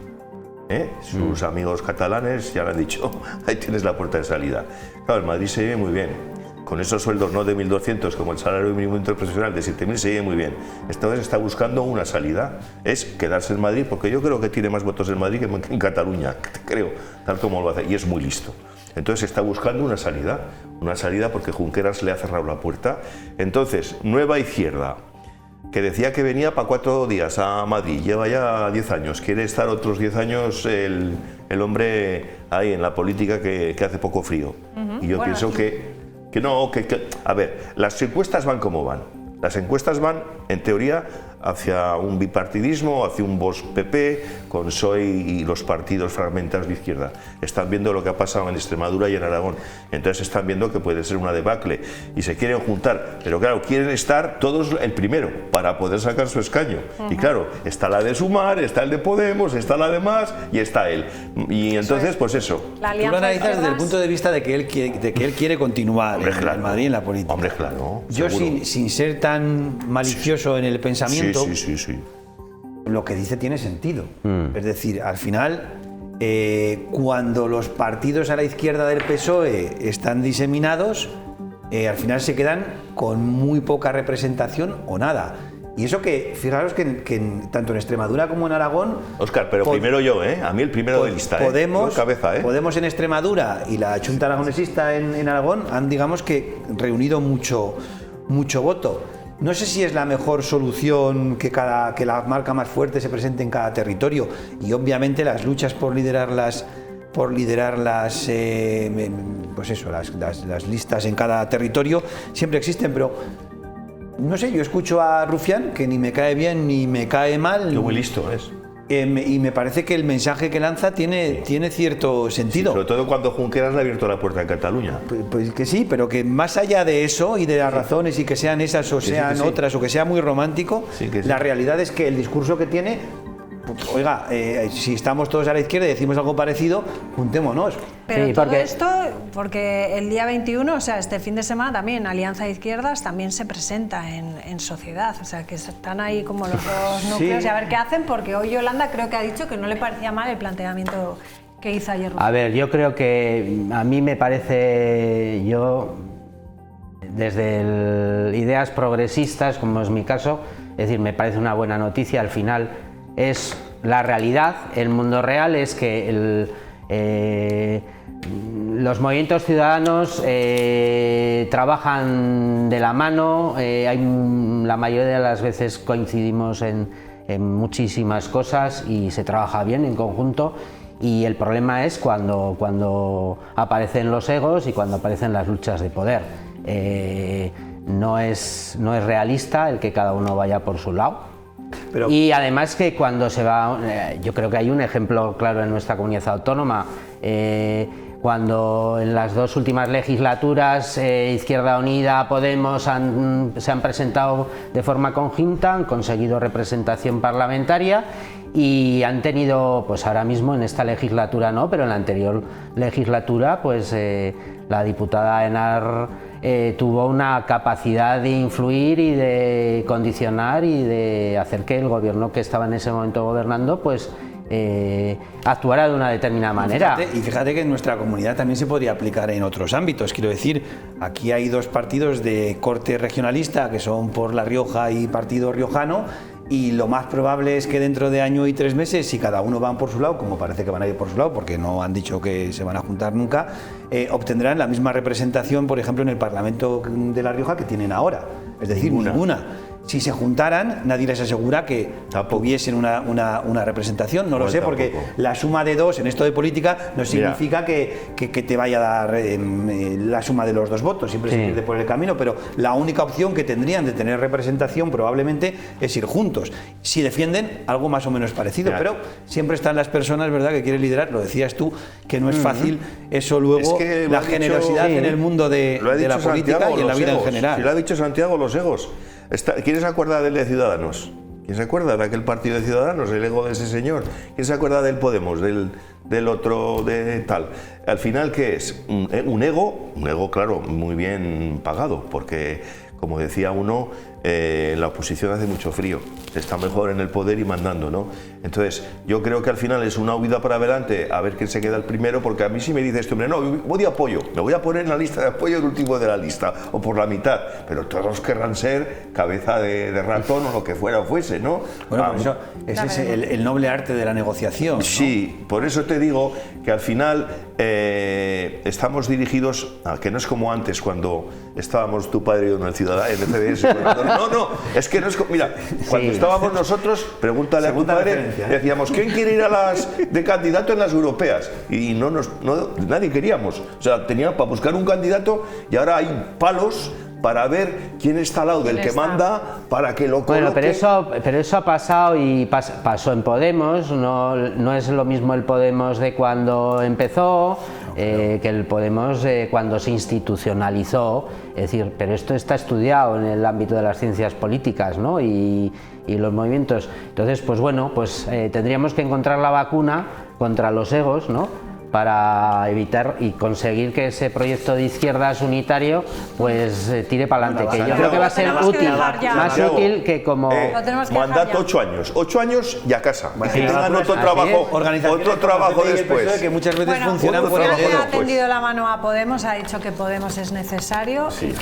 Sus amigos catalanes ya le han dicho, ahí tienes la puerta de salida. Claro, el Madrid se vive muy bien. Con esos sueldos no de 1.200 como el salario mínimo interprofesional de 7.000 se vive muy bien. Esta vez está buscando una salida, es quedarse en Madrid, porque yo creo que tiene más votos en Madrid que en Cataluña, creo, tal como lo hace, y es muy listo. Entonces está buscando una salida porque Junqueras le ha cerrado la puerta. Entonces, Nueva Izquierda, que decía que venía para 4 días a Madrid, lleva ya 10 años, quiere estar otros 10 años el hombre ahí en la política que hace poco frío. Y yo pienso que a ver, las encuestas van como van. Las encuestas van, en teoría, hacia un bipartidismo, hacia un Vox PP, con PSOE y los partidos fragmentados de izquierda. Están viendo lo que ha pasado en Extremadura y en Aragón. Entonces están viendo que puede ser una debacle y se quieren juntar. Pero claro, quieren estar todos el primero para poder sacar su escaño. Y claro, está la de Sumar, está el de Podemos, está la de Más y está él. Y entonces, pues eso. Tú lo analizas desde el punto de vista de que él quiere continuar en Madrid en la política. Hombre, claro. Yo, sin ser tan malicioso en el pensamiento, lo que dice tiene sentido. Es decir, al final, cuando los partidos a la izquierda del PSOE están diseminados, al final se quedan con muy poca representación o nada. Y eso que, fijaros que tanto en Extremadura como en Aragón... Óscar, pero primero yo, a mí el primero de lista. Podemos en Extremadura y la Junta Aragonesista en Aragón han, digamos que, reunido mucho voto. No sé si es la mejor solución que la marca más fuerte se presente en cada territorio, y obviamente las luchas por liderar las listas en cada territorio siempre existen, pero no sé, yo escucho a Rufián, que ni me cae bien ni me cae mal. Qué muy listo es. Y me parece que el mensaje que lanza tiene cierto sentido. Sí, sobre todo cuando Junqueras le ha abierto la puerta en Cataluña. Pues que sí, pero que más allá de eso y de las razones y que sean esas o sean otras o que sea muy romántico, la realidad es que el discurso que tiene, oiga, si estamos todos a la izquierda y decimos algo parecido, juntémonos. Pero todo esto, porque el día 21, o sea, este fin de semana también Alianza de Izquierdas también se presenta en Sociedad, o sea, que están ahí como los dos núcleos y a ver qué hacen, porque hoy Yolanda creo que ha dicho que no le parecía mal el planteamiento que hizo ayer. A ver, yo creo que a mí me parece, desde ideas progresistas, como es mi caso, es decir, me parece una buena noticia. Al final es la realidad, el mundo real es que los movimientos ciudadanos trabajan de la mano, la mayoría de las veces coincidimos en muchísimas cosas y se trabaja bien en conjunto, y el problema es cuando aparecen los egos y cuando aparecen las luchas de poder. No es realista el que cada uno vaya por su lado. Y además que cuando se va, yo creo que hay un ejemplo claro en nuestra comunidad autónoma, cuando en las 2 últimas legislaturas Izquierda Unida, Podemos se han presentado de forma conjunta, han conseguido representación parlamentaria y han tenido, pues ahora mismo en esta legislatura no, pero en la anterior legislatura, pues la diputada Enar tuvo una capacidad de influir y de condicionar y de hacer que el gobierno que estaba en ese momento gobernando pues actuara de una determinada manera. Y fíjate que en nuestra comunidad también se podría aplicar en otros ámbitos. Quiero decir, aquí hay 2 partidos de corte regionalista que son por La Rioja y Partido Riojano, y lo más probable es que dentro de año y 3 meses, si cada uno van por su lado, como parece que van a ir por su lado, porque no han dicho que se van a juntar nunca, obtendrán la misma representación, por ejemplo, en el Parlamento de La Rioja que tienen ahora, es decir, ninguna. si se juntaran, nadie les asegura que tuviesen una representación. No lo sé, porque la suma de 2 en esto de política no significa que te vaya a dar la suma de los 2 votos, siempre se pierde por el camino, pero la única opción que tendrían de tener representación probablemente es ir juntos, si defienden algo más o menos parecido, pero siempre están las personas, ¿verdad?, que quieren liderar. Lo decías tú, que no es fácil eso luego, la generosidad en el mundo de la política y en la vida en general. Si lo ha dicho Santiago, los egos. ¿Quién se acuerda del de Ciudadanos? ¿Quién se acuerda de aquel partido de Ciudadanos, el ego de ese señor? ¿Quién se acuerda del Podemos, del otro, de tal? Al final, ¿qué es? Un ego, claro, muy bien pagado, porque, como decía uno, la oposición hace mucho frío, está mejor en el poder y mandando, ¿no? Entonces, yo creo que al final es una huida para adelante a ver quién se queda el primero, porque a mí sí me dice este hombre, no, voy de apoyo, me voy a poner en la lista de apoyo el último de la lista, o por la mitad, pero todos querrán ser cabeza de ratón o lo que fuera o fuese, ¿no? Bueno, por eso, ese es el noble arte de la negociación, ¿no? Sí, por eso te digo que al final estamos dirigidos, que no es como antes cuando estábamos tu padre y yo en el Ciudadano, en el CDS. No, es que no es como, mira, cuando estábamos nosotros, pregúntale a tu padre, decíamos, ¿quién quiere ir a las de candidato en las europeas? Y nadie queríamos, o sea, tenía para buscar un candidato y ahora hay palos para ver quién está al lado del que manda, para que lo coloque. Bueno, pero eso ha pasado y pasó en Podemos, no es lo mismo el Podemos de cuando empezó que el Podemos cuando se institucionalizó, es decir, pero esto está estudiado en el ámbito de las ciencias políticas, ¿no? y los movimientos. Entonces, pues bueno, pues tendríamos que encontrar la vacuna contra los egos, ¿no?, para evitar y conseguir que ese proyecto de izquierdas unitario pues tire para adelante, que yo creo que va a ser útil, más útil que como... mandato 8 años, 8 años y a casa, que tengan otro trabajo después. Que muchas veces funcionan por el dedo. Ha tendido la mano a Podemos, ha dicho que Podemos es necesario y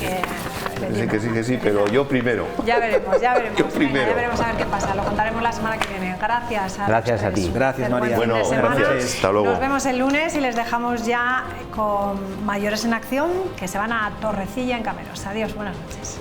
que sí, pero yo primero. Ya veremos. Yo primero. Ya veremos a ver qué pasa, lo contaremos la semana que viene. Gracias a ti. Gracias, María. Bueno, gracias. Hasta luego. Nos vemos el lunes y les dejamos ya con Mayores en Acción, que se van a Torrecilla en Cameros. Adiós, buenas noches.